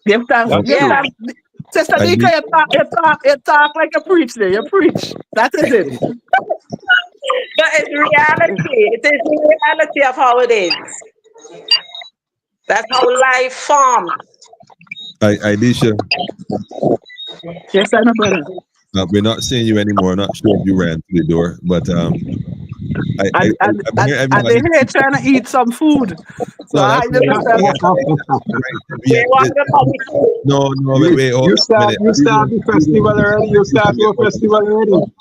Give thanks. Sister Nika, you talk like a preach there. You preach. That is it. But it's reality. It is the reality of how it is. That's how life forms. Aisha. Yes, I know, brother. We're not seeing you anymore. Not sure if you ran through the door, but and they're here trying to eat some food. So No, wait. You start the festival already. You start your festival already.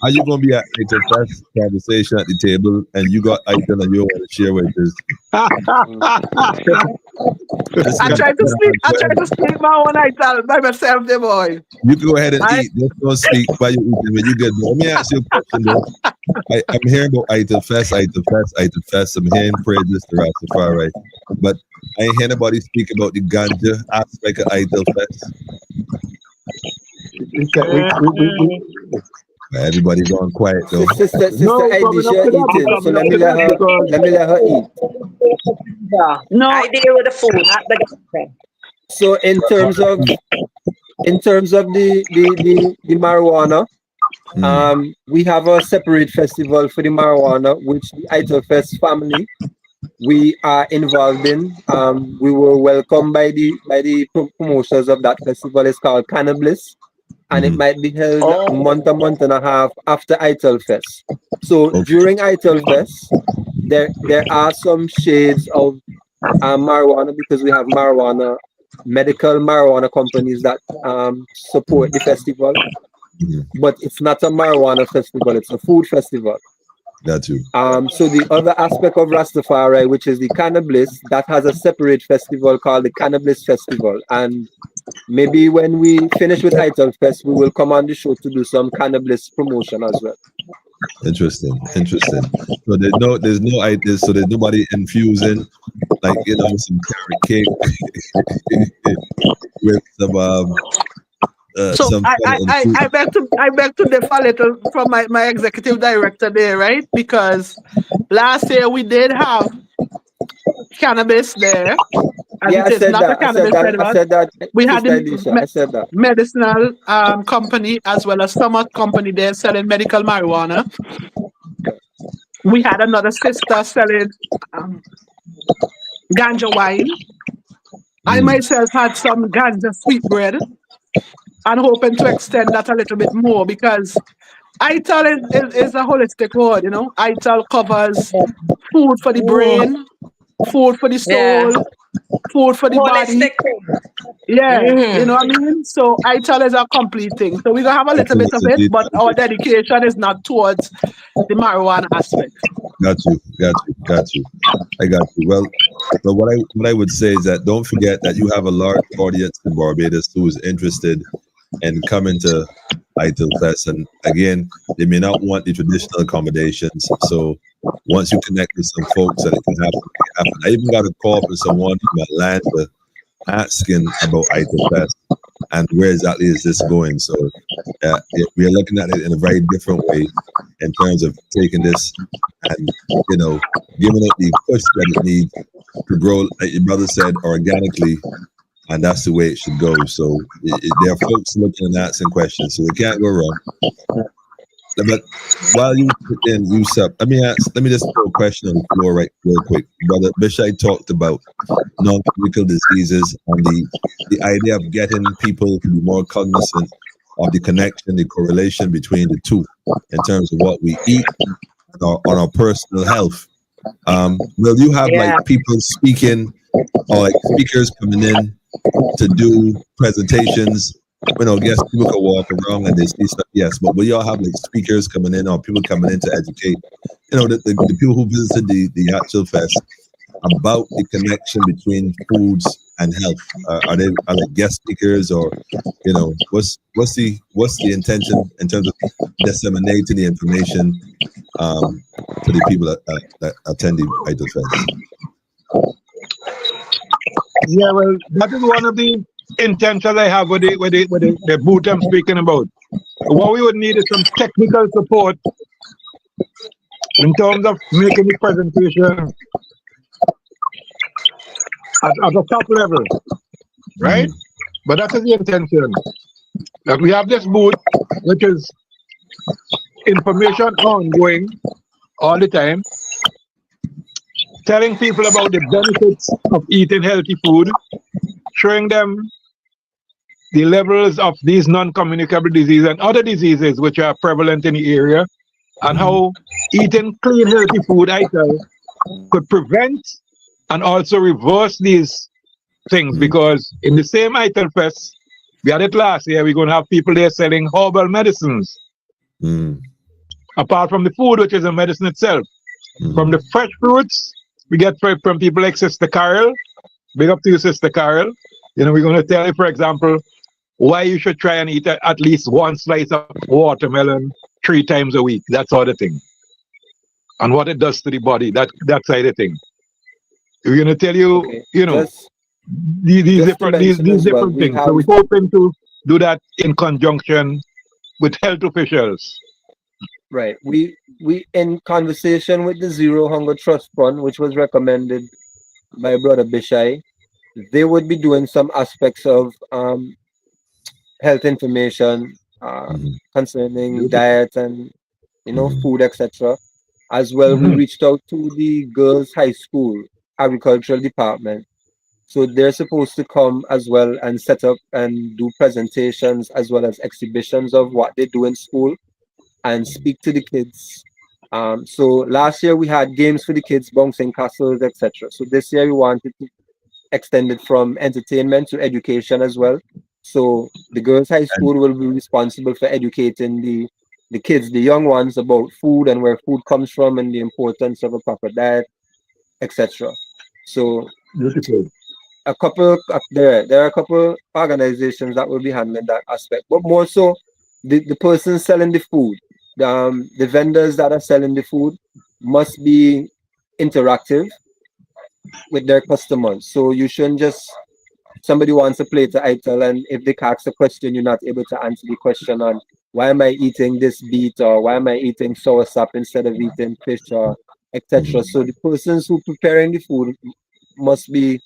Are you gonna be at ITAL Fest conversation at the table, and you got ITAL and you want to share with us? I try to speak my own ITAL by myself, the boy. You can go ahead and eat. Just don't speak while you eating. When you get there, let me ask you a question though. I'm hearing about ITAL Fest. I'm hearing praises to Rastafari, but I ain't hear nobody speak about the ganja aspect of ITAL Fest. Everybody's gone quiet though. Sister Aisha eating, so let me let her eat. No, I deal with the food, not the ganja. So in terms of the marijuana, we have a separate festival for the marijuana, which the ITAL Fest family we are involved in. We were welcomed by the promoters of that festival. It's called Cannabis. And it might be held a month and a half after ITAL Fest. So during ITAL Fest, there are some shades of marijuana because we have medical marijuana companies that support the festival. But it's not a marijuana festival, it's a food festival. That too. So the other aspect of Rastafari, which is the Cannabis, that has a separate festival called the Cannabis Festival. And maybe when we finish with ITAL Fest, we will come on the show to do some Cannabis promotion as well. Interesting. So there's no ideas. So there's nobody infusing like some carrot cake with some. So I beg to differ a little from my executive director there, right? Because last year we did have cannabis there. And yeah, I said that. We had the medicinal company as well as stomach company there selling medical marijuana. We had another sister selling ganja wine. I myself had some ganja sweet bread. And hoping to extend that a little bit more because ITAL is a holistic word, ITAL covers food for the brain, food for the soul, food for the body. Yeah, you know what I mean? So ITAL is a complete thing. So we're going to have a little bit of it, but our dedication is not towards the marijuana aspect. Got you. I got you. Well, so what I would say is that don't forget that you have a large audience in Barbados who is interested in coming to ITAL Fest. And again, they may not want the traditional accommodations. So once you connect with some folks that it can happen. I even got a call from someone from Atlanta asking about ITAL Fest and where exactly is this going. So we are looking at it in a very different way in terms of taking this and giving it the push that it needs to grow, like your brother said, organically, and that's the way it should go. So there are folks looking and asking questions, so we can't go wrong. But while you put in Yusuf, let me just throw a question on the floor real quick. Brother Bish-I talked about non-communicable diseases and the idea of getting people to be more cognizant of the connection, the correlation between the two in terms of what we eat on our personal health. Will you have like people speaking or like speakers coming in to do presentations? You know, yes, people can walk around and they see stuff, yes, but will y'all have like speakers coming in or people coming in to educate, you know, the people who visited the actual fest about the connection between foods and health? Are they like guest speakers, or you know, what's the intention in terms of disseminating the information to the people that attend the ITAL Fest? Yeah, well, that is one of the intentions I have with the booth I'm speaking about. What we would need is some technical support in terms of making the presentation at a top level, right? But that is the intention. That we have this booth, which is information ongoing all the time, telling people about the benefits of eating healthy food, showing them the levels of these non-communicable diseases and other diseases which are prevalent in the area, and how eating clean, healthy food, ITAL, could prevent and also reverse these things. Because in the same ITAL Fest, we had it last year, we're going to have people there selling herbal medicines. Apart from the food, which is a medicine itself. From the fresh fruits, we get from people like Sister Carol. Big up to you, Sister Carol. You know, we're going to tell you, for example, why you should try and eat at least one slice of watermelon 3 times a week. That sort of thing. And what it does to the body, that side of thing. We're going to tell you, you know, these different things. So we're hoping to do that in conjunction with health officials. Right. We in conversation with the Zero Hunger Trust Fund, which was recommended by Brother Bish-I, they would be doing some aspects of health information concerning diet and, you know, food, etc. As well, we reached out to the girls' high school agricultural department. So they're supposed to come as well and set up and do presentations as well as exhibitions of what they do in school and speak to the kids. So last year we had games for the kids, bouncing castles, etc. So this year we wanted to extend it from entertainment to education as well. So the girls' high school will be responsible for educating the kids, the young ones, about food and where food comes from and the importance of a proper diet, etc. So a couple there are a couple organizations that will be handling that aspect, but more so the person selling the food, the vendors that are selling the food must be interactive with their customers. So you shouldn't just, somebody wants a plate of ITAL, and if they ask a question, you're not able to answer the question on why am I eating this beet, or why am I eating soursop instead of eating fish, or etc. So the persons who preparing the food must be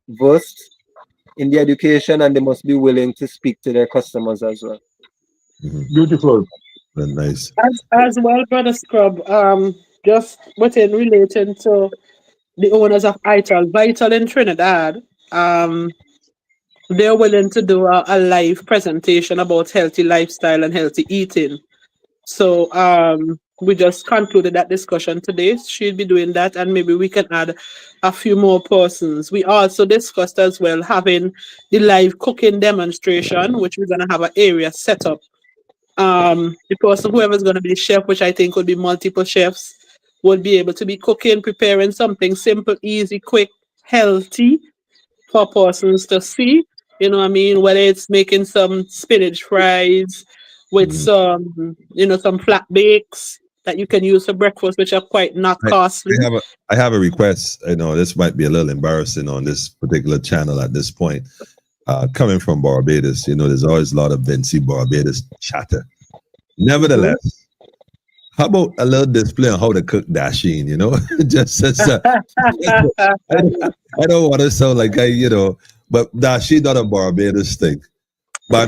versed in the education, and they must be willing to speak to their customers as well. Beautiful. Nice. As well, Brother Scrub, just within relating to the owners of ITAL, Vital in Trinidad, they're willing to do a live presentation about healthy lifestyle and healthy eating. So we just concluded that discussion today. She'll be doing that, and maybe we can add a few more persons. We also discussed as well having the live cooking demonstration, which we're gonna have an area set up. The person, whoever's gonna be the chef, which I think will be multiple chefs, will be able to be cooking, preparing something simple, easy, quick, healthy for persons to see. You know what I mean? Whether it's making some spinach fries with some, some flat bakes that you can use for breakfast, which are quite not costly. I have a request. I know this might be a little embarrassing on this particular channel at this point. Coming from Barbados, there's always a lot of Vinci Barbados chatter. Nevertheless, how about a little display on how to cook dasheen, just I don't want to sound like but dasheen not a Barbados thing. But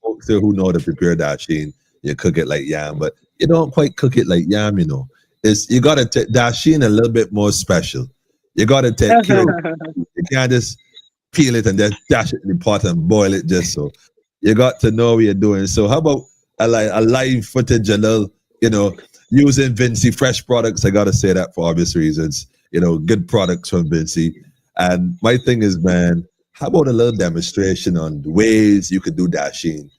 folks who know how to prepare dasheen, you cook it like yam. But you don't quite cook it like yam, you know. You gotta take dasheen a little bit more special. You gotta take care of it. You can't just peel it and just dash it in the pot and boil it just so. You got to know what you're doing. So how about a live footage, a little, you know, using Vinci fresh products? I gotta say that for obvious reasons. You know, good products from Vinci. And my thing is, man, how about a little demonstration on the ways you could do dasheen?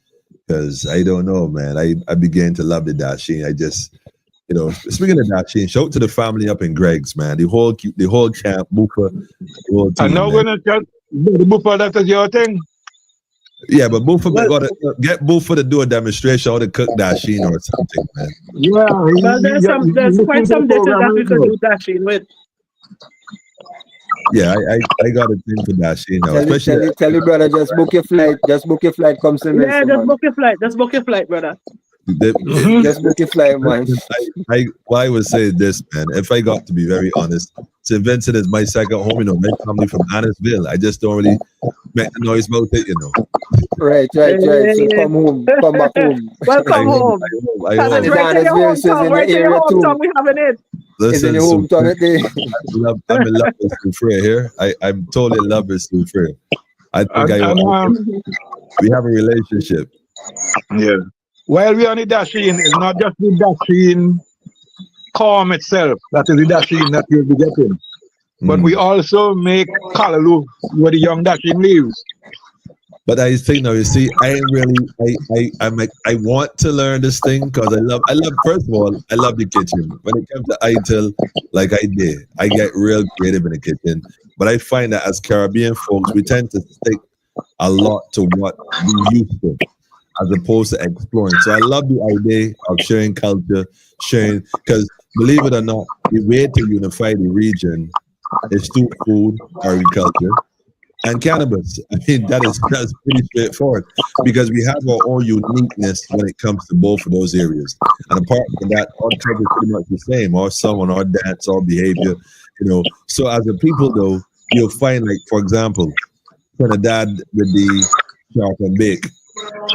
Because I don't know, man. I began to love the dasheen. I just, you know, speaking of dasheen, shout out to the family up in Greg's, man. The whole camp, Bufa, the whole team. I'm not gonna just the Bufa, that is your thing. Yeah, but Bufa gotta get Bufa to do a demonstration or to cook dasheen or something, man. Yeah, Well, there's quite some dishes that we could do dasheen with. Yeah, I got a thing for dasheen now. Tell your brother, just book your flight. Just book your flight. Come to me. Yeah, just book your flight. Just book your flight, brother. Just book your flight, man. I would say this, man. If I got to be very honest, St. Vincent is my second home. You know, my family from Annisville. I just don't really make the noise about it, you know. Right. So come home, come back home. Welcome home. I hope. It's right to your hometown. Right to your hometown. We having it. Listen, in your hometown, I'm in love with Soufriere here. I'm totally in love with Soufriere. I think we have a relationship. Yeah. While we're on the dasheen, it's not just the dasheen corn itself. That is the dasheen that you'll be getting. But we also make callaloo with the young dasheen leaves. But I think now, you see, I want to learn this thing because I love. First of all, I love the kitchen. When it comes to ITIL, like I did, I get real creative in the kitchen. But I find that as Caribbean folks, we tend to stick a lot to what we used to, as opposed to exploring. So I love the idea of sharing culture, because believe it or not, the way to unify the region is through food, agriculture, and cannabis. I mean, that's pretty straightforward because we have our own uniqueness when it comes to both of those areas. And apart from that, our culture is pretty much the same. Our song, our dance, our behavior, you know. So as a people, though, you'll find, like, for example, Trinidad with the sharp and bake,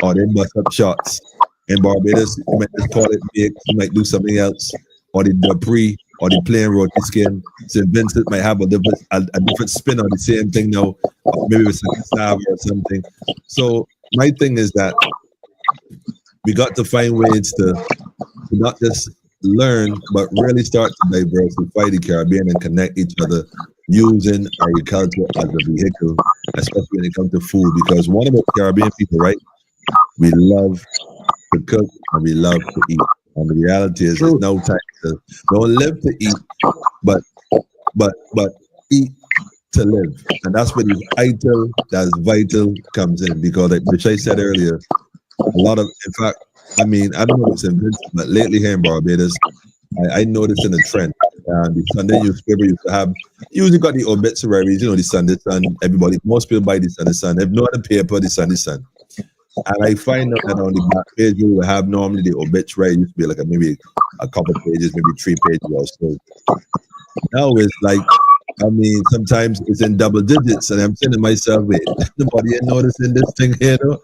or they bust up shots. In Barbados, you might just call it bake, you might do something else, or the Dupree, or the plain roti skin. St. Vincent might have a different spin on the same thing now, maybe with some cassava or something. So my thing is that we got to find ways to not just learn, but really start to diversify the Caribbean and connect each other using agriculture as a vehicle, especially when it comes to food. Because one of the Caribbean people, right, we love to cook and we love to eat. And the reality is, there's no time to don't live to eat, but eat to live. And that's where the ITIL, that's vital, comes in. Because, like Bish-I said earlier, a lot of, in fact, I mean, I don't know what's in Vincent, but lately here in Barbados, I noticed in a trend. The Sunday newspaper used to have, usually got the obituaries, you know, the Sunday Sun. Everybody, most people buy the Sunday Sun. If no other paper, the Sunday Sun. And I find out that on the back page, you will have normally the obituary used to be like maybe a couple pages, maybe 3 pages or so. Now it's like, I mean, sometimes it's in double digits, and I'm saying to myself, wait, nobody ain't noticing this thing here, though.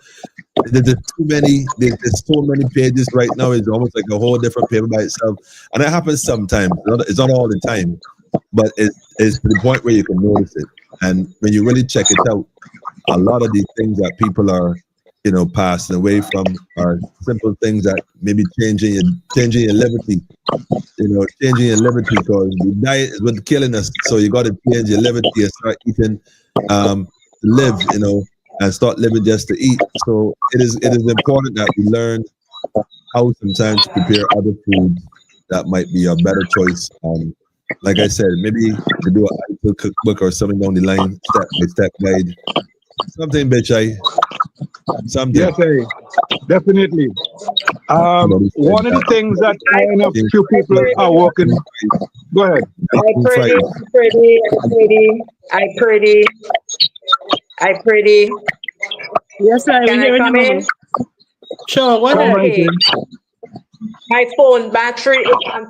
There's so many pages right now. It's almost like a whole different paper by itself. And that happens sometimes. It's not all the time, but it's to the point where you can notice it. And when you really check it out, a lot of these things that people are, you know, passing away from are simple things that maybe changing your liberty. You know, changing your liberty, because the diet is what's killing us. So you got to change your liberty and start eating to live, you know, and start living just to eat. So it is important that we learn how sometimes to prepare other foods that might be a better choice. Like I said, maybe to do an ITIL cookbook or something down the line, step-by-step guide. Something, Bish-I. Something. Yes, definitely. One of the things that I know a few people are working. Go ahead. I pretty. Yes, sir. Can I come in? Sure, go ahead. Okay. My phone battery is on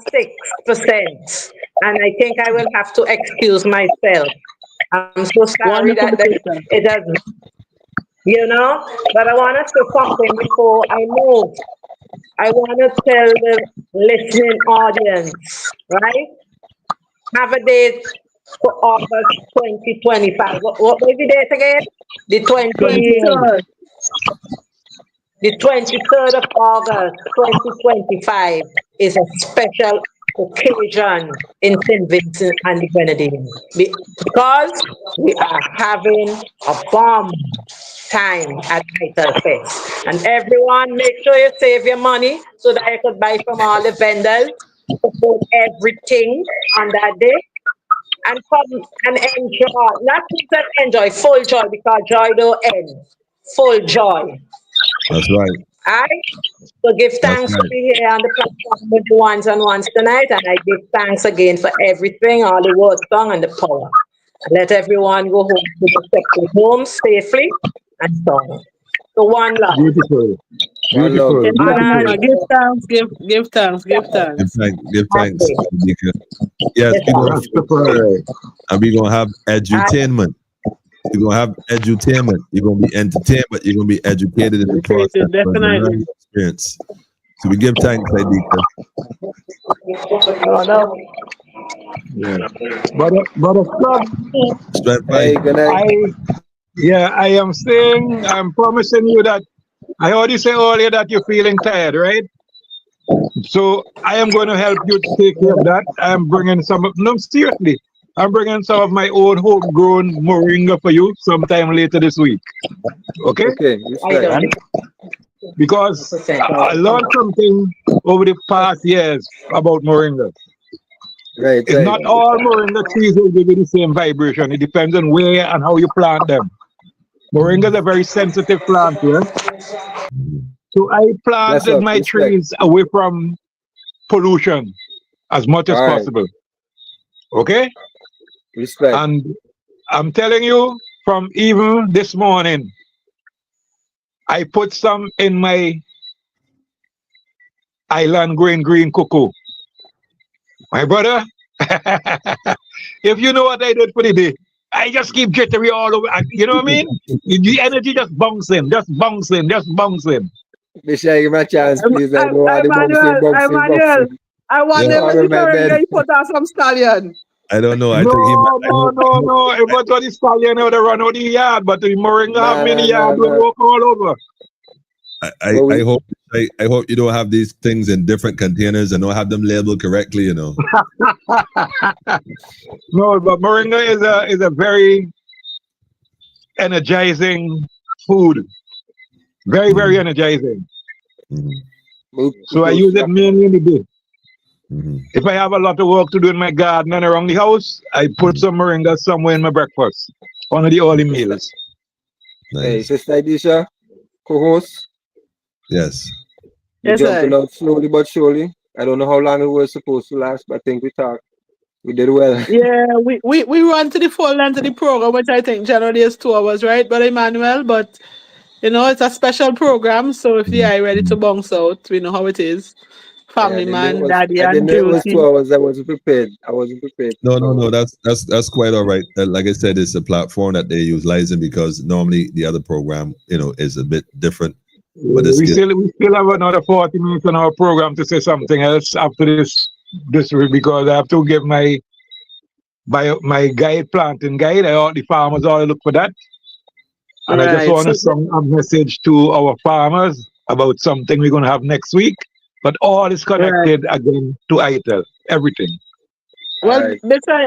6%, and I think I will have to excuse myself. I'm so sorry that it has, you know, but I want to say something before I move. I want to tell the listening audience, right? Have a date for August 2025. What was the date again? The 23rd. the 23rd of August 2025 is a special occasion in St. Vincent and the Grenadines because we are having a bomb time at ITAL Fest. And everyone, make sure you save your money so that I could buy from all the vendors, support everything on that day, and come and enjoy. Not just enjoy, full joy because joy don't end. Full joy. That's right. Alright? So give That's thanks to right. be here on the platform with the ones and ones tonight, and I give thanks again for everything, all the word song and the power. Let everyone go home to the separate homes safely and so on. So one love. Beautiful. One love. Beautiful. Yes, And ma'am. Beautiful. I Give thanks, give thanks, give thanks. Give thanks. okay. Because, yes, Yes, we're gonna Rastafari. and we're gonna have edutainment. You're gonna have edutainment. You're gonna be entertainment. You're gonna be educated in the process. Educated, But it's a learning definitely. experience. So we give thanks, Idika. Oh, no. Yeah. But club, Strength Hey, fight. good night. I am saying, I'm promising you that I heard you say earlier that you're feeling tired, right? So I am going to help you to take care of that. I'm bringing no, seriously, I'm bringing some of my own homegrown moringa for you sometime later this week. Okay? Okay, I respect. don't. Because I learned something over the past years about moringa. Right, It's right. not all moringa trees will give you the same vibration. It depends on where and how you plant them. Moringa is a very sensitive plant, yeah? So I Bless planted up, my respect. trees away from pollution as much as All right, possible. Okay? respect. And I'm telling you, from even this morning, I put some in my island green cocoa. My brother, if you know what I did for the day, I just keep jittery all over. You know what I mean? The energy just bouncing, just bouncing, just bouncing. Michelle, give me a chance, please. I don't want the Emmanuel, bouncing, Emmanuel, bouncing. I want Yeah. them Out in the of my moringa bed. you put on some stallion. I don't know. I No, think he might. no. It was what the stallion would run out the yard, but the moringa have Nah, many nah, yard will nah. walk all over. I But we, hope I hope you don't have these things in different containers and don't have them labeled correctly. You know. No, but moringa is a very energizing food. Very energizing. So I use it mainly in the day. If I have a lot of work to do in my garden and around the house, I put some moringa somewhere in my breakfast. One of the early meals. hey, Nice. Sister Idisha, co-host, Yes. we Yes, jumping I. out slowly but surely. I don't know how long it was supposed to last, but I think we talked. We did well. Yeah, we run to the full length of the program, which I think generally is 2 hours, right, Brother Emmanuel? But you know, it's a special program, so if the eye ready to bounce out, we know how it is. Yeah, Family man, daddy I didn't and know it was duty. 2 hours. I wasn't prepared. I wasn't prepared. No. That's quite all right. Like I said, it's a platform that they're utilizing because normally the other program, is a bit different. But it's We good. still have another 40 minutes on our program to say something else after this week because I have to give my guide planting guide. All the farmers all look for that. And I just Right. want So to send a message to our farmers about something we're going to have next week. But all is right. connected again to ITEL, everything. All Well, right.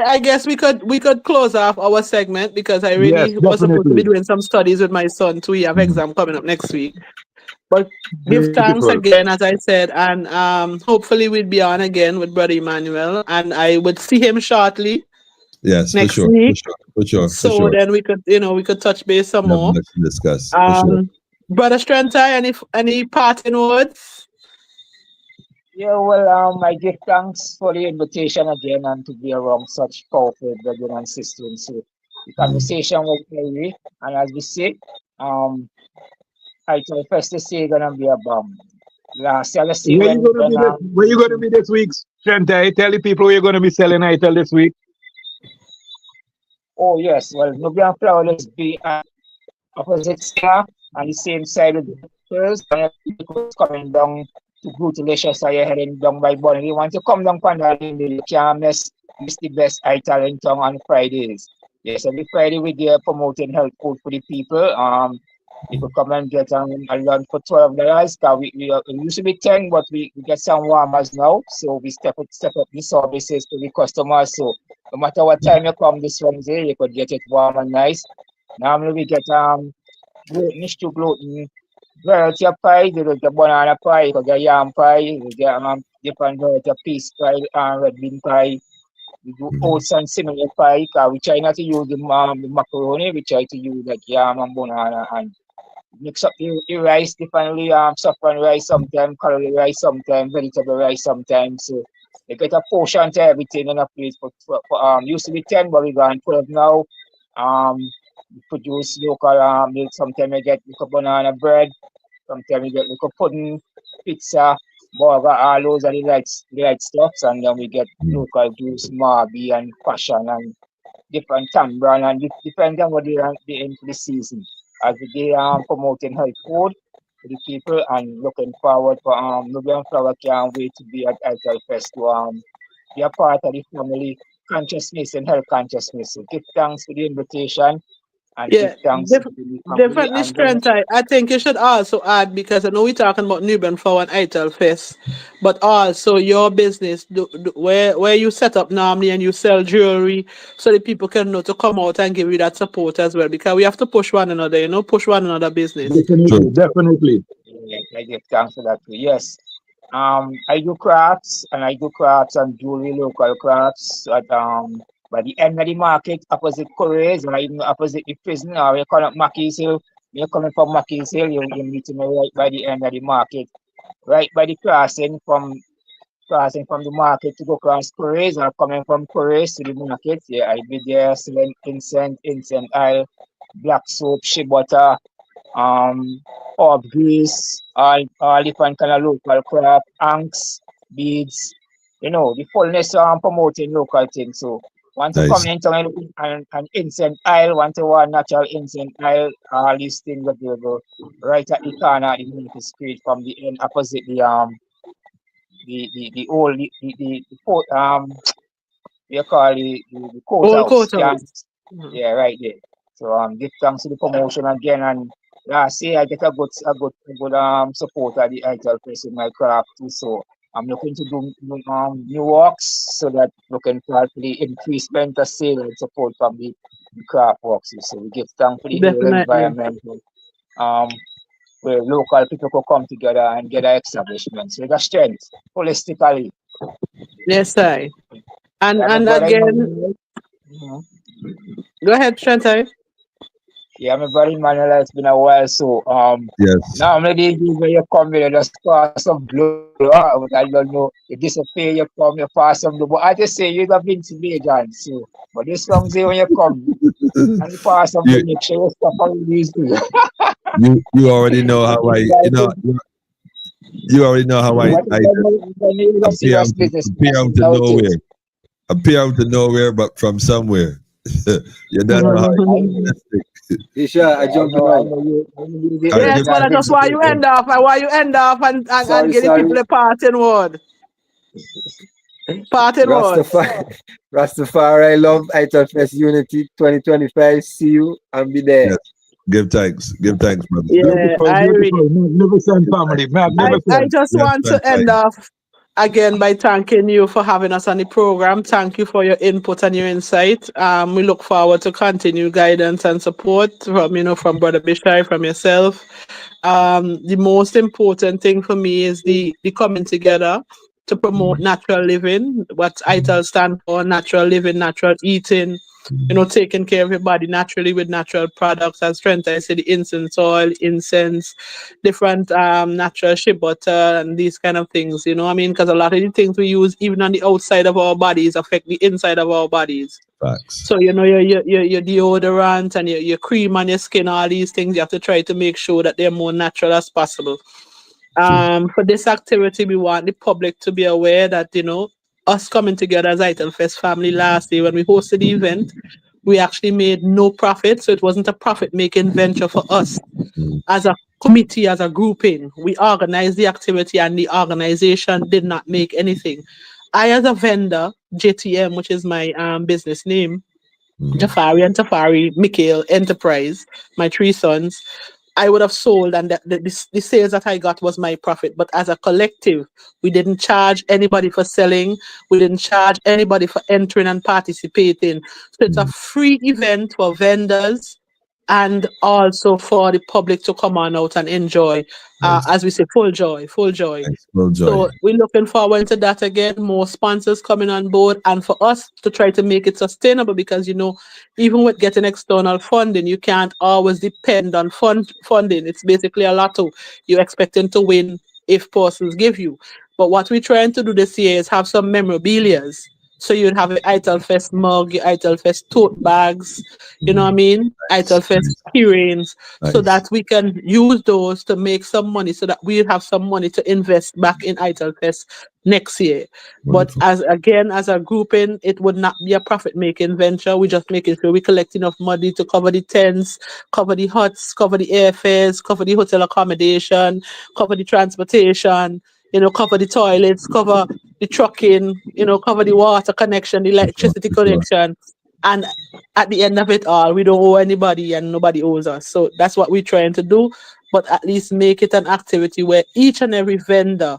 I guess we could close off our segment because I Yes, really was supposed to be definitely. doing some studies with my son too. We have exam coming up next week. But give thanks Beautiful. again, as I said, and hopefully we'll be on again with Brother Emmanuel, and I would see him shortly Yes, for next sure. week. For So sure. then we could touch base some We have more. much to discuss. For sure. Brother Strentai, any parting words? Yeah, well, I give thanks for the invitation again and to be around such powerful brethren and sisters. So the conversation was very, and as we say, I tell first to say gonna be a bomb. Last year, let's see Where you gonna when be where you gonna be this week, Shantai? Tell the people where you're gonna be selling ITEL this week. oh yes, well, Nubian Flower let's be at opposite Star on the same side of the first and it was coming down to Brutalicious or you're heading down by Bonnie, you want to come down on that lane, you can't miss the best ITAL in town on Fridays. Yes, every Friday we there promoting health food for the people. People come and get a lunch for $12. It used to be 10, but we get some warmers now. So we step up the services to the customers. So no matter what time you come this Wednesday, you could get it warm and nice. Normally we get gluten variety of pie, there is the banana pie, you could get yam pie, you get different variety of peas pie and red bean pie. We do oats and similar pie, we try not to use the macaroni, we try to use like yam and banana and mix up the rice differently, saffron rice sometimes, curry rice sometimes, vegetable rice sometimes. So you get a portion to everything in a plate for used to be 10, but we got 12 now. We produce local milk, sometimes we get little banana bread, sometimes we get little pudding, pizza, burger, all those are the right stuffs, and then we get local juice, marby and passion and different tambran and depending on what they into the season. As they promoting health food to the people and looking forward for Nubian Flower can't wait to be at ITAL Fest to be a part of the family consciousness and health consciousness. So give thanks for the invitation and give Yeah, thanks to the family definitely and then strength. I think you should also add because I know we're talking about Nubian for an ITAL Fest, but also your business where you set up normally and you sell jewelry so that people can know to come out and give you that support as well because we have to push one another, push one another business. Definitely, definitely. yeah, I give thanks for that too. Yes. I do crafts and jewelry, local crafts at by the end of the market, opposite Korea's or even opposite the prison, or you call it Mackey's Hill. You're coming from Mackey's Hill, you meet me right by the end of the market, right by the crossing from the market to go across Korea's or coming from Korea's to the market. Yeah, I be there selling incense oil, black soap, shea butter, um, herb grease, all different kind of local craft, anks, beads, the fullness promoting local things. So want to come Nice. into an incense aisle, want to want natural incense aisle, all these things that they go right at the corner of the Milky Street from the end opposite the old the port you call the Old courthouse. Yeah, courthouse. Mhm. yeah, right there. So give thanks to the promotion again and last year I get a good support at the ITAL Fest in my craft too. So I'm looking to do new works so that looking for the increasement of sale and support from the craft works. So we give thanks for the whole Definitely. environment um where local people could come together and get an establishment. So we got strength holistically. Yes, I. Yeah, my And brother again, Emmanuel. Mhm. go ahead, Shantai. Yeah, my brother Emmanuel, it's been a while. So Yes. now maybe when you come here, just pass some blue. But I don't know. You disappear, you come, you pass some blue. But I just say you have been to Vegas. So but this long day when you come and you pass some blue, you make sure you stop on these two. you already know how you already know how But I you don't appear serious out to, business. appear out to Now it nowhere. is. Appear out to nowhere, but from somewhere. You don't know how I Isha, I jump in I now. know you the all right, Yes, give original but that's business. why you end off and Sorry, get the people sorry. a parting word. Parting words. Rastafari, Rastafari, love ITAL Fest Unity 2025. See you and be there. yes, give thanks. Give thanks, brother. Yeah, Beautiful, I read. beautiful. Magnificent Give thanks. family. I Magnificent. just Yes, want to end fantastic. off again by thanking you for having us on the program. Thank you for your input and your insight. We look forward to continue guidance and support from Brother Bish-I, from yourself. The most important thing for me is the coming together to promote natural living. What ITAL stand for: natural living, natural eating. Taking care of your body naturally with natural products. As Trent, I say the incense oil, incense, different natural shea butter and these kind of things. Because a lot of the things we use even on the outside of our bodies affect the inside of our bodies. Facts. So your deodorant and your cream on your skin, all these things you have to try to make sure that they're more natural as possible. For this activity, we want the public to be aware that us coming together as ITAL Fest family last year when we hosted the event, we actually made no profit, so it wasn't a profit making venture for us Mm. as a committee, as a grouping, we organized the activity and the organization did not make anything. I, as a vendor, JTM, which is my business name, Jafari and Tafari Mikhail Enterprise, my three sons, I would have sold, and the sales that I got was my profit. But as a collective, we didn't charge anybody for selling. We didn't charge anybody for entering and participating. So it's a free event for vendors and also for the public to come on out and enjoy. Nice. As we say, full joy, full joy. Nice. Full joy. So we're looking forward to that again, more sponsors coming on board, and for us to try to make it sustainable, because, you know, even with getting external funding, you can't always depend on funding. It's basically a lotto. You're expecting to win if persons give you. But what we're trying to do this year is have some memorabilias. So you'd have an ITAL Fest mug, your ITAL Fest tote bags, you know what I mean? ITAL Fest keychains, so that we can use those to make some money, so that we'll have some money to invest back in ITAL Fest next year. Wonderful. But as a grouping, it would not be a profit-making venture. We're just making sure we collect enough money to cover the tents, cover the huts, cover the airfares, cover the hotel accommodation, cover the transportation, you know, cover the toilets, cover the trucking, you know, cover the water connection, the electricity connection. And at the end of it all, we don't owe anybody and nobody owes us. So that's what we're trying to do. But at least make it an activity where each and every vendor,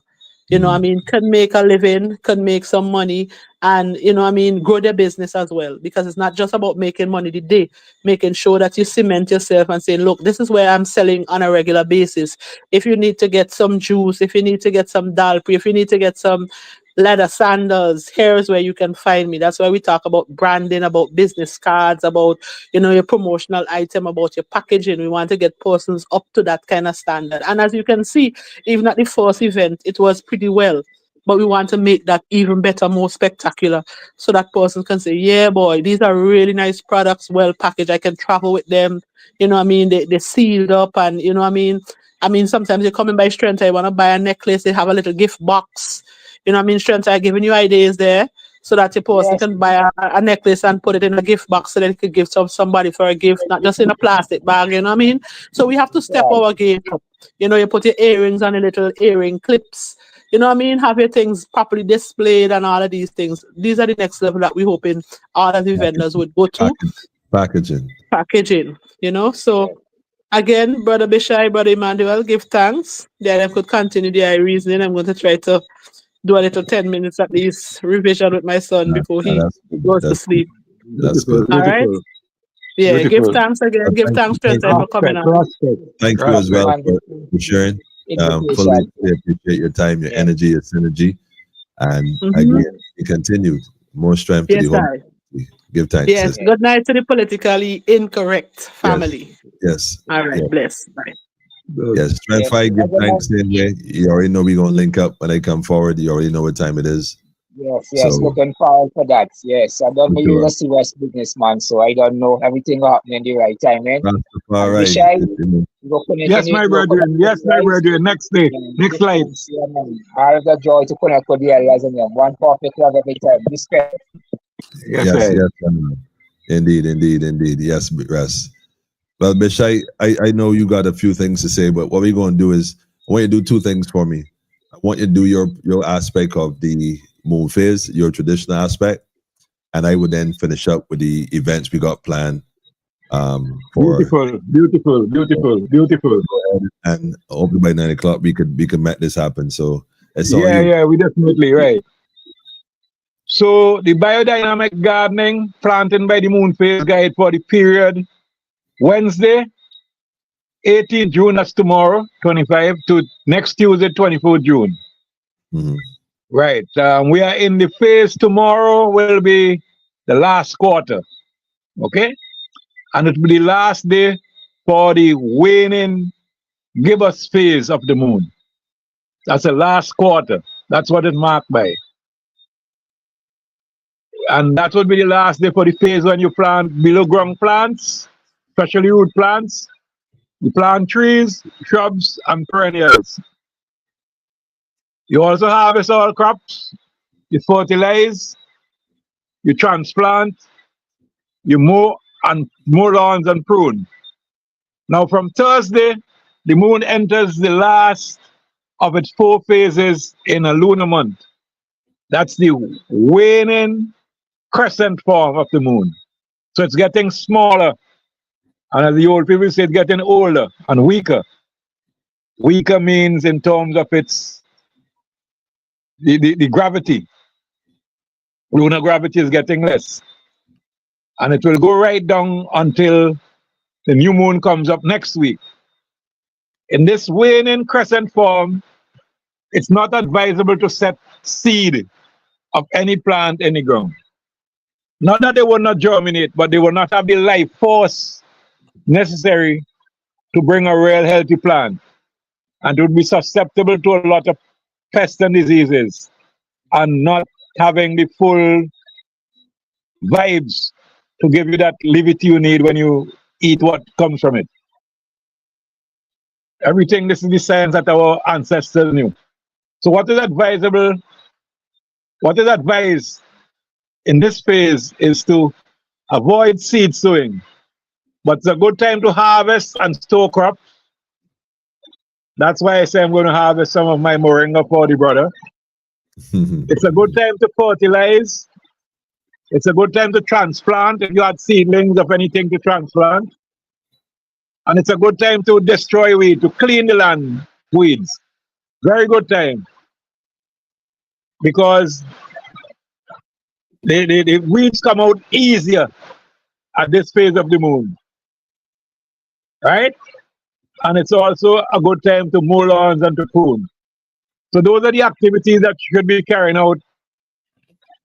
you know what I mean, can make a living, can make some money, and, you know what I mean, grow their business as well. Because it's not just about making money the day, making sure that you cement yourself and say, look, this is where I'm selling on a regular basis. If you need to get some juice, if you need to get some dalpri, if you need to get some leather sandals, here's where you can find me. That's why we talk about branding, about business cards, about, you know, your promotional item, about your packaging. We want to get persons up to that kind of standard. And as you can see, even at the first event, it was pretty well. But we want to make that even better, more spectacular, so that person can say, yeah, boy, these are really nice products, well packaged. I can travel with them. You know what I mean? They're sealed up, and, you know what I mean? I mean, sometimes you're coming by Strength, I want to buy a necklace, they have a little gift box. You know what I mean? Strength, I'm giving you ideas there, so that your person Yes. can buy a necklace and put it in a gift box, so that it could give somebody for a gift, not just in a plastic bag, you know what I mean? So we have to step Right. our game up. You know, you put your earrings on, the little earring clips. You know what I mean? Have your things properly displayed and all of these things. These are the next level that we're hoping all of the vendors would go to. Packaging. Packaging, you know? So again, Brother Bish-I, Brother Emmanuel, give thanks. Then I could continue the reasoning. I'm going to try to do a little 10 minutes at least revision with my son before he That's good. goes to That's sleep. That's good. All right? Yeah, give Beautiful. thanks again. Give thanks, Strength, for coming on. Thank you as well for sharing. Invitation. Fully appreciate your time, your energy, your synergy, and again, you continued. More strength to Yes, the whole. I. Give thanks. Yes, sister. good night to the politically incorrect family. Yes. All right, Yeah. bless. Bye. Yes, strength Yes. fight. Give thanks in way. You already know we're gonna link up when they come forward. You already know what time it is. Yes, So- looking forward for that. Yes, I don't know Sure. you're a serious businessman, so I don't know everything happening the right time, man. All right. Bish-I, Yes, my brethren. Yes, my brethren. Next day. Next slide. I have the joy to connect with the elders and them. One perfect love every time. Respect. Yes, Yes, right. indeed. Yes, Ras. Well, Bish, I know you got a few things to say, but what we're going to do is, I want you to do two things for me. I want you to do your aspect of the Moon Fizz, your traditional aspect, and I would then finish up with the events we got planned. For Beautiful. and hopefully by 9 o'clock we could make this happen. So it's all you. Yeah, we definitely right. So the biodynamic gardening planting by the Moon Phase Guide for the period Wednesday, 18 June, that's tomorrow, 25, to next Tuesday, 24 June. Mhm. Right. We are in the phase tomorrow, will be the last quarter. Okay? And it will be the last day for the waning gibbous phase of the moon. That's the last quarter. That's what it marked by. And that would be the last day for the phase when you plant below ground plants, especially root plants. You plant trees, shrubs, and perennials. You also harvest all crops. You fertilize, you transplant, you mow lawns and prune. Now from Thursday, the moon enters the last of its 4 phases in a lunar month. That's the waning crescent form of the moon. So it's getting smaller. And as the old people say, it's getting older and weaker. Weaker means in terms of its the gravity. Lunar gravity is getting less. And it will go right down until the new moon comes up next week. In this waning crescent form, it's not advisable to set seed of any plant in the ground. Not that they will not germinate, but they will not have the life force necessary to bring a real healthy plant. And it would be susceptible to a lot of pests and diseases and not having the full vibes to give you that levity you need when you eat what comes from it. Everything, this is the science that our ancestors knew. So what is advisable, what is advised in this phase is to avoid seed sowing. But it's a good time to harvest and store crops. That's why I say I'm going to harvest some of my moringa for the brother. It's a good time to fertilize. It's a good time to transplant if you had seedlings of anything to transplant. And it's a good time to destroy weed, to clean the land, weeds. Very good time. Because the weeds come out easier at this phase of the moon. Right? And it's also a good time to mow lawns and to prune. So those are the activities that you should be carrying out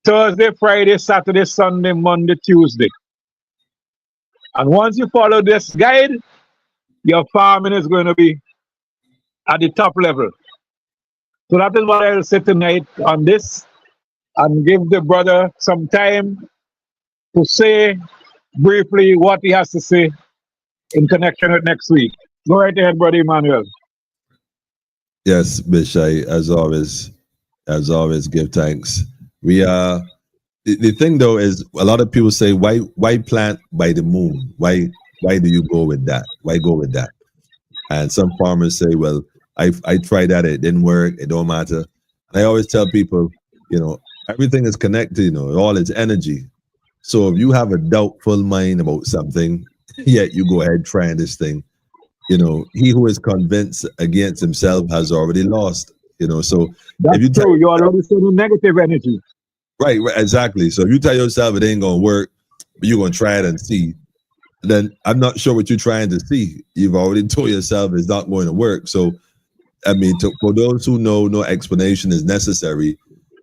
Thursday, Friday, Saturday, Sunday, Monday, Tuesday. And once you follow this guide, your farming is going to be at the top level. So that is what I will say tonight on this, and give the brother some time to say briefly what he has to say in connection with next week. Go right ahead, brother Emmanuel. Yes, Bish-I, as always, give thanks. We the thing though is a lot of people say, why plant by the moon? Why do you go with that? Why go with that? And some farmers say, well, I tried that, it didn't work, it don't matter. And I always tell people, everything is connected, all is energy. So if you have a doubtful mind about something, yet you go ahead trying this thing, he who is convinced against himself has already lost. So that's if you true, you're already sending negative energy. Right, exactly. So if you tell yourself it ain't gonna work, but you're gonna try it and see, then I'm not sure what you're trying to see. You've already told yourself it's not going to work. So, I mean, for those who know, no explanation is necessary,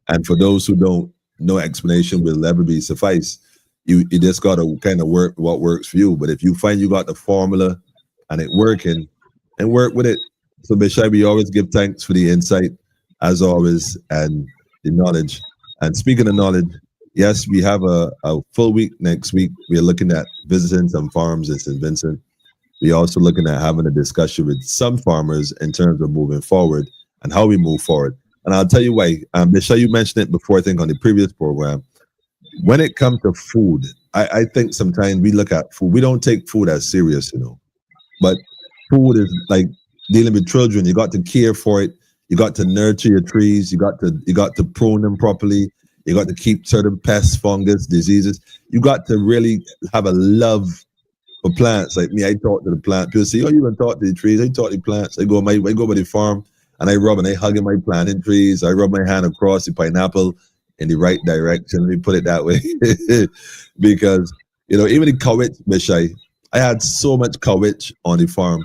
and for those who don't, no explanation will ever be suffice. You just gotta kind of work what works for you. But if you find you got the formula and it working, and work with it. So, Bish-I, we always give thanks for the insight, as always, and the knowledge. And speaking of knowledge, yes, we have a full week next week. We are looking at visiting some farms in St. Vincent. We're also looking at having a discussion with some farmers in terms of moving forward and how we move forward. And I'll tell you why. Bish-I, you mentioned it before, I think, on the previous program. When it comes to food, I think sometimes we look at food. We don't take food as serious, But food is like dealing with children. You got to care for it. You got to nurture your trees. You got to prune them properly. You got to keep certain pests, fungus, diseases. You got to really have a love for plants. Like me, I talk to the plant. People say, "Oh, you can talk to the trees." I talk to the plants. I go by the farm and I rub and I hug in my planting trees. I rub my hand across the pineapple in the right direction. Let me put it that way, because even the cowitch, Bish-I, I had so much cowitch on the farm,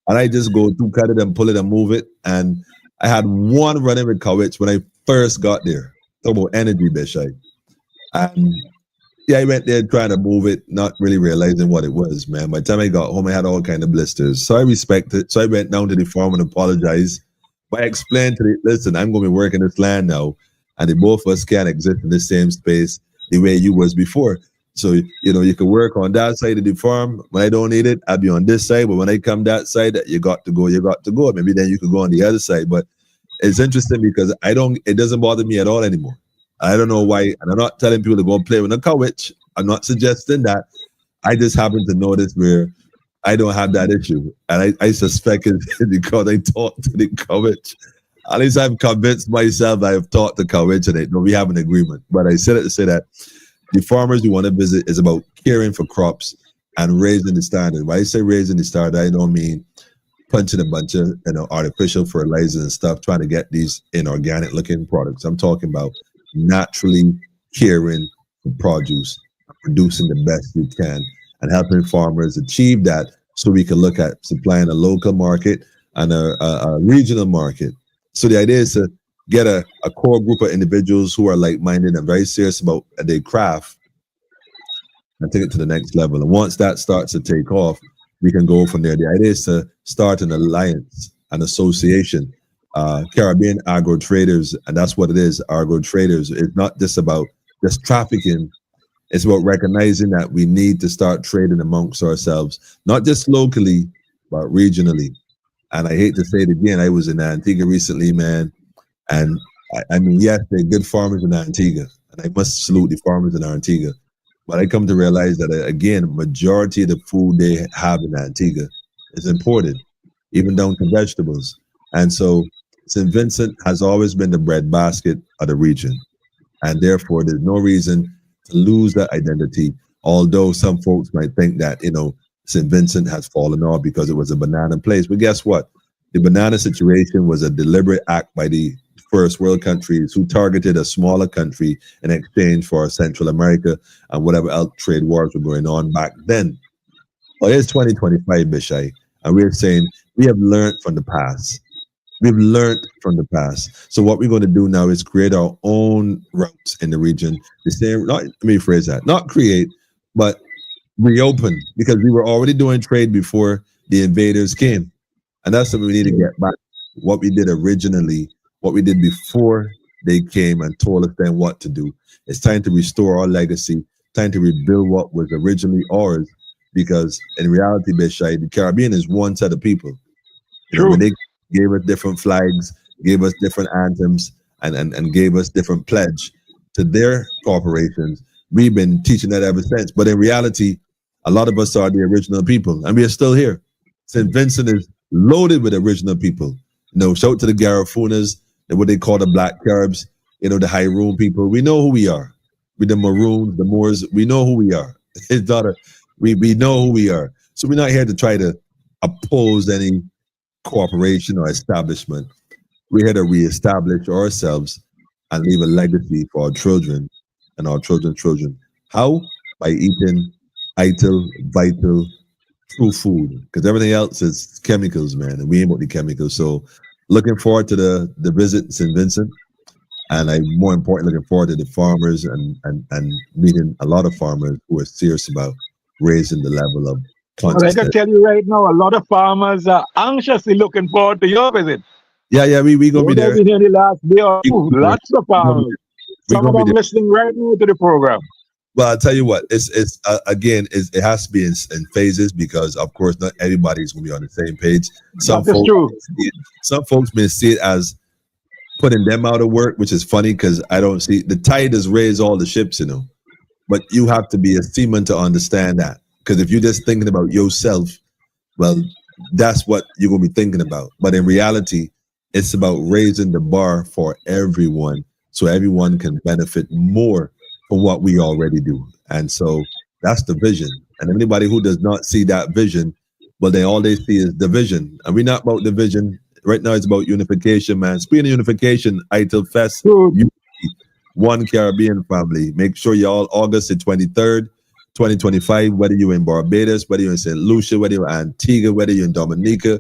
and I just go to cut it and pull it and move it, and I had one running with cowitch when I first got there. Talk about energy, Bish-I. And I went there trying to move it, not really realizing what it was, man. By the time I got home, I had all kind of blisters. So I respect it. So I went down to the farm and apologized. But I explained to them, listen, I'm going to be working this land now, and the both of us can't exist in the same space the way you was before. So, you can work on that side of the farm. When I don't need it, I'll be on this side. But when I come that side, you got to go. Maybe then you could go on the other side. But it's interesting because it doesn't bother me at all anymore. I don't know why. And I'm not telling people to go play with a cowitch. I'm not suggesting that. I just happen to notice where I don't have that issue. And I suspect it's because I talked to the college. At least I've convinced myself I've talked to college and we have an agreement. But I said it to say that the farmers we want to visit is about caring for crops and raising the standard. When I say raising the standard, I don't mean punching a bunch of artificial fertilizers and stuff, trying to get these inorganic looking products. I'm talking about naturally caring for produce, producing the best you can, and helping farmers achieve that so we can look at supplying a local market and a regional market. So the idea is to get a core group of individuals who are like-minded and very serious about their craft and take it to the next level. And once that starts to take off, we can go from there. The idea is to start an alliance, an association, Caribbean agro traders, and that's what it is, agro traders. It's not just about just trafficking. It's about recognizing that we need to start trading amongst ourselves, not just locally, but regionally. And I hate to say it again, I was in Antigua recently, man. And I mean, yes, they're good farmers in Antigua, and I must salute the farmers in Antigua. But I come to realize that, again, majority of the food they have in Antigua is imported, even down to vegetables. And so St. Vincent has always been the breadbasket of the region. And therefore, there's no reason to lose that identity, although some folks might think that, St. Vincent has fallen off because it was a banana place. But guess what? The banana situation was a deliberate act by the first world countries who targeted a smaller country in exchange for Central America and whatever else trade wars were going on back then. Well, it's 2025, Bish-I, and we're saying we have learned from the past. We've learned from the past. So what we're going to do now is create our own routes in the region. The same, let me rephrase that, not create, but reopen, because we were already doing trade before the invaders came. And that's what we need to get back. What we did originally, what we did before they came and told us then what to do. It's time to restore our legacy, time to rebuild what was originally ours, because in reality, Bish-I, the Caribbean is one set of people. When they gave us different flags, gave us different anthems, and gave us different pledge to their corporations, we've been teaching that ever since. But in reality, a lot of us are the original people, and we are still here. St. Vincent is loaded with original people. Shout out to the Garafunas, what they call the Black Caribs, the Hyroon people. We know who we are. With the Maroons, the Moors, we know who we are. His daughter, we know who we are. So we're not here to try to oppose any corporation or establishment. We're here to reestablish ourselves and leave a legacy for our children and our children's children. How? By eating ITAL, vital, true food. Because everything else is chemicals, man, and we ain't about the chemicals. So looking forward to the visit in St. Vincent. And I'm more importantly looking forward to the farmers and meeting a lot of farmers who are serious about raising the level of consciousness. I can tell you right now, a lot of farmers are anxiously looking forward to your visit. Yeah, we gonna be there. Been here the last day or two. Lots of farmers. Some of them listening right now to the program. Well, I'll tell you what, it has to be in phases, because of course not everybody's gonna be on the same page. Some folks may see it as putting them out of work, which is funny because I don't see the tide has raised all the ships, but you have to be a seaman to understand that. Because if you're just thinking about yourself, well, that's what you're gonna be thinking about. But in reality, it's about raising the bar for everyone, so everyone can benefit more from what we already do. And so that's the vision. And anybody who does not see that vision, well, all they see is division. And we're not about division. Right now, it's about unification, man. Speaking of unification, ITAL Fest, one Caribbean family. Make sure you're all August the 23rd, 2025, whether you're in Barbados, whether you're in St. Lucia, whether you're in Antigua, whether you're in Dominica,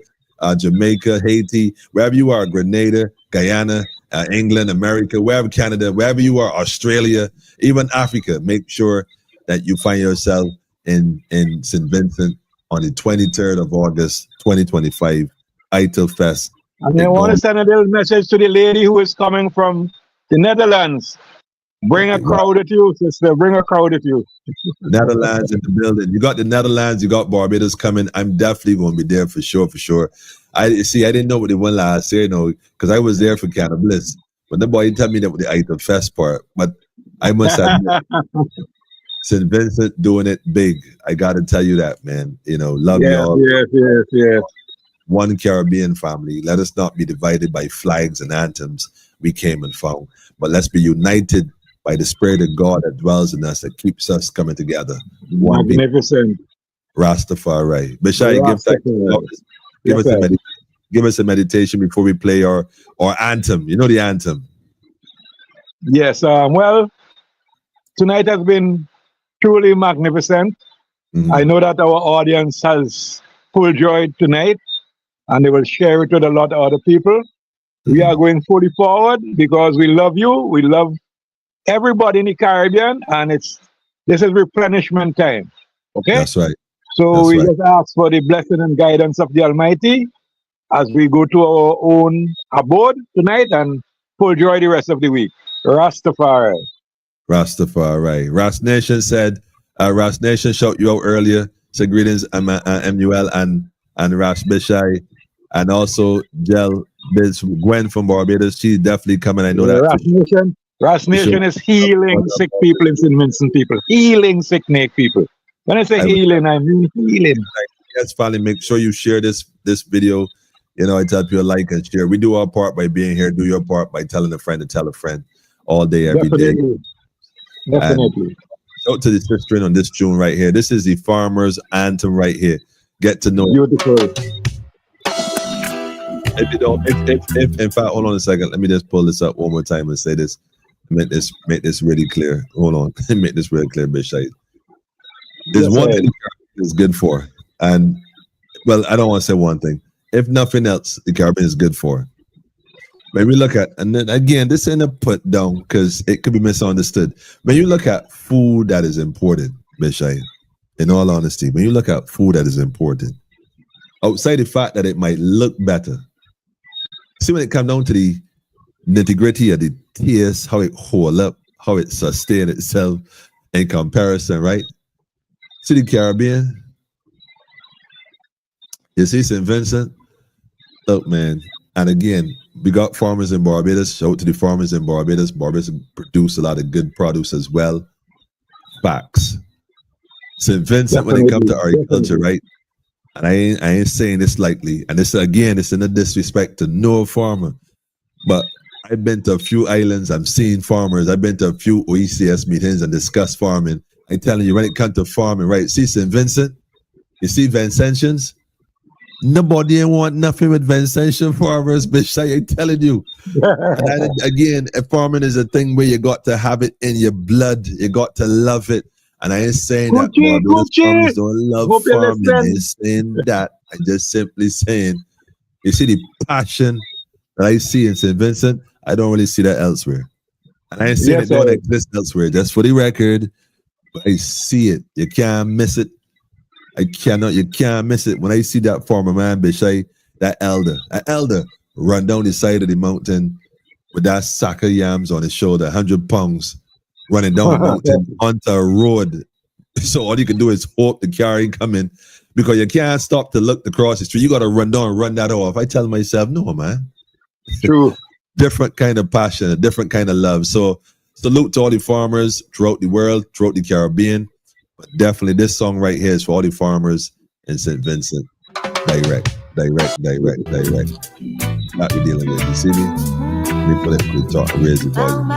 Jamaica, Haiti, wherever you are, Grenada, Guyana, England, America, wherever, Canada, wherever you are, Australia, even Africa, make sure that you find yourself in St. Vincent on the 23rd of August, 2025, ITAL Fest. And I want to send a little message to the lady who is coming from the Netherlands. Bring a crowd with you, sister. Bring a crowd with you. Netherlands in the building. You got the Netherlands, you got Barbados coming. I'm definitely going to be there for sure. I didn't know what they won last year, because I was there for Canada Bliss. But the boy told me that with the ITAL Fest part. But I must admit, St. Vincent doing it big. I got to tell you that, man. You know, love y'all. Yes. One Caribbean family. Let us not be divided by flags and anthems we came and found, but let's be united by the Spirit of God that dwells in us, that keeps us coming together. One big Magnificent. Rastafari. Bish-I, give us a meditation before we play our anthem. You know the anthem. Yes. Well, tonight has been truly magnificent. Mhm. I know that our audience has full joy tonight, and they will share it with a lot of other people. We are going fully forward because we love you. We love everybody in the Caribbean, and this is replenishment time. Okay? That's right. So That's we right. just ask for the blessing and guidance of the Almighty as we go to our own abode tonight and full joy the rest of the week. Rastafari. Rastafari. Ras Nation said, Ras Nation shout you out earlier. Said greetings, MUL and Ras Bish-I, and also Gwen from Barbados. She's definitely coming. I know that. Ras Nation is healing sick people in St. Vincent people. Healing sick neck people. When I say healing, I mean healing. Yes, finally, make sure you share this video. You know, I tell people like and share. We do our part by being here. Do your part by telling a friend to tell a friend all day, every day. Definitely. Shout to the sister on this tune right here. This is the Farmers Anthem right here. Get to know. Beautiful. If you don't, if in fact, hold on a second. Let me just pull this up one more time and say this. Make this really clear. Hold on. Make this really clear, Bish-I. There's one thing is good for, and well, I don't want to say one thing. If nothing else, the Caribbean is good for. When we look at, and then again, this ain't a put down because it could be misunderstood. When you look at food that is important, Bish-I, in all honesty, when you look at food that is important, outside the fact that it might look better, see when it comes down to the nitty-gritty of the taste, how it hold up, how it sustain itself in comparison, right? See the Caribbean, you see St. Vincent, look, man, and again, we got farmers in Barbados. Shout out to the farmers in Barbados. Barbados produce a lot of good produce as well. Facts. St. Vincent, when it comes to agriculture, right? And I ain't saying this lightly. And this again, it's in a disrespect to no farmer. But I've been to a few islands. I've seen farmers. I've been to a few OECS meetings and discussed farming. I'm telling you, when it comes to farming, right? See St. Vincent, you see Vincentians. Nobody ain't want nothing with Vincentian farmers, bitch. I ain't telling you. And again, farming is a thing where you got to have it in your blood. You got to love it. And I ain't saying that Barbados farmers don't love farming. I ain't saying that. I'm just simply saying, you see the passion that I see in St. Vincent, I don't really see that elsewhere. And I ain't saying it don't exist elsewhere. Just for the record, but I see it. You can't miss it. You can't miss it. When I see that farmer man, Bish-I, that elder run down the side of the mountain with that sack of yams on his shoulder, 100 pounds, running down the mountain onto a road. So all you can do is hope the car ain't coming because you can't stop to look across the street. You got to run down and run that off. I tell myself, no, man. True. Different kind of passion, a different kind of love. So salute to all the farmers throughout the world, throughout the Caribbean. But definitely this song right here is for all the farmers in St. Vincent. Direct. Not be dealing with. You see me? Let me put it to the top, raise the volume.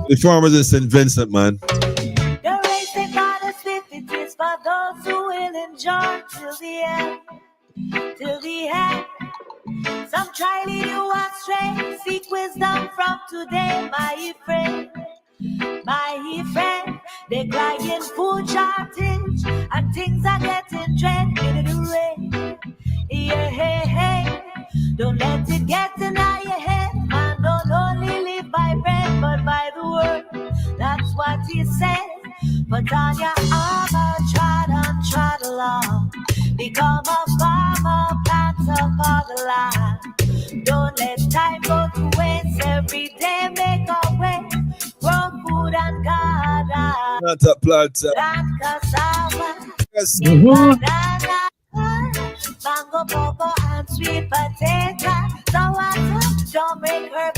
The farmers in St. Vincent, man. The race they got us with it is for those who will enjoy till the end. Till the end. Some try lead you astray. Seek wisdom from today, my friend. My friend, they're crying food shortage and things are getting dread. Get it away. Yeah, hey. Don't let it get in your head. Man, don't only live by bread, but by the word. That's what he said. Put on your armor, trot along. Become a farmer, plant upon the land. Don't let time go to waste. Every day make a way. Grow food and garden. Not a plant. Plant cassava. Yes. Banana. Mango, cocoa, and sweet potato. So don't make her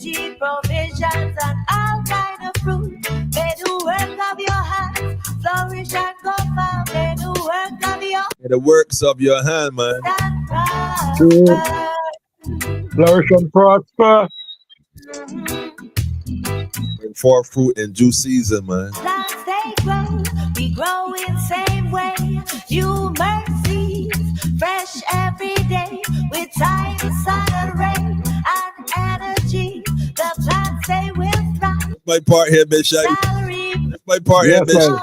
veggie provisions and all kind of fruit. May the work of your hands flourish and go far. May the work of your May the works of your hand, man. and True. prosper. Flourish and prosper. Bring forth fruit in due season, man. Plants they grow, we grow in same way. New mercies, fresh every day. With time, sun and rain and energy. The plants they will thrive. That's my part here, Bishop. Salary, That's my part here, Yes, Bishop. sir.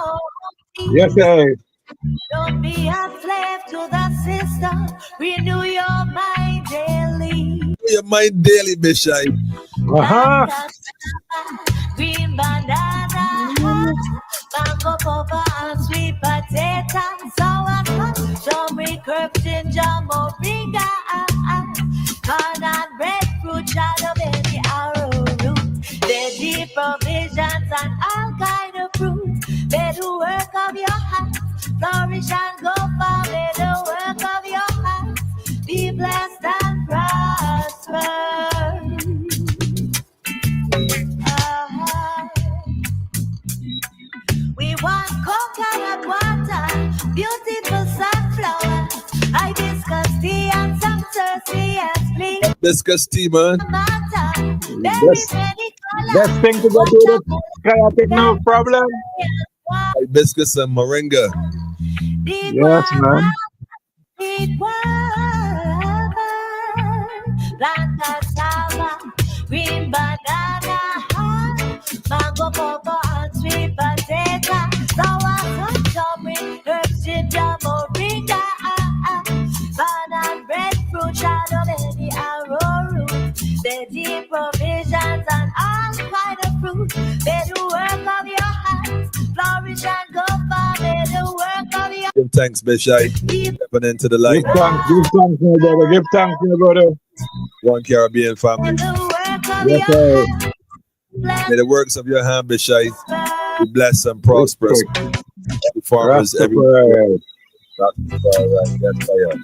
Yes, sir. don't be a slave to the system. Renew your mind daily. Your mind daily, Bishop. Uh-huh. Green banana, mango, papa, and sweet potato, sour corn, turmeric, herb, ginger, moringa, corn and breadfruit, shadow, baby, arrowroot, veggie provisions and all kind of fruit. May the work of your hands flourish and go far. May the work of your hands be blessed and prosper. We want coconut water, beautiful sunflower, hibiscus tea and some Cersei's please. Hibiscus tea, man. Best thing to go do this kayaking, no problem. Hibiscus and moringa. Yes, man. Black cassava, green banana, mango, pawpaw, and sweet potato, sour corn, turmeric, herbs, ginger, moringa, corn and breadfruit, shadow, baby, arrowroot, veggie provisions and all kind of fruit. May the work of your hands flourish and go far. May the work of your Give thanks, Bishop. Stepping into the light. Give thanks, my brother. Give thanks, my brother. One Caribbean family. the work of Yes, your sir. hands. May the works of your hand, Bishop, be blessed and prosperous. The farmers everywhere. Rastafari. Rastafari, yes, I am.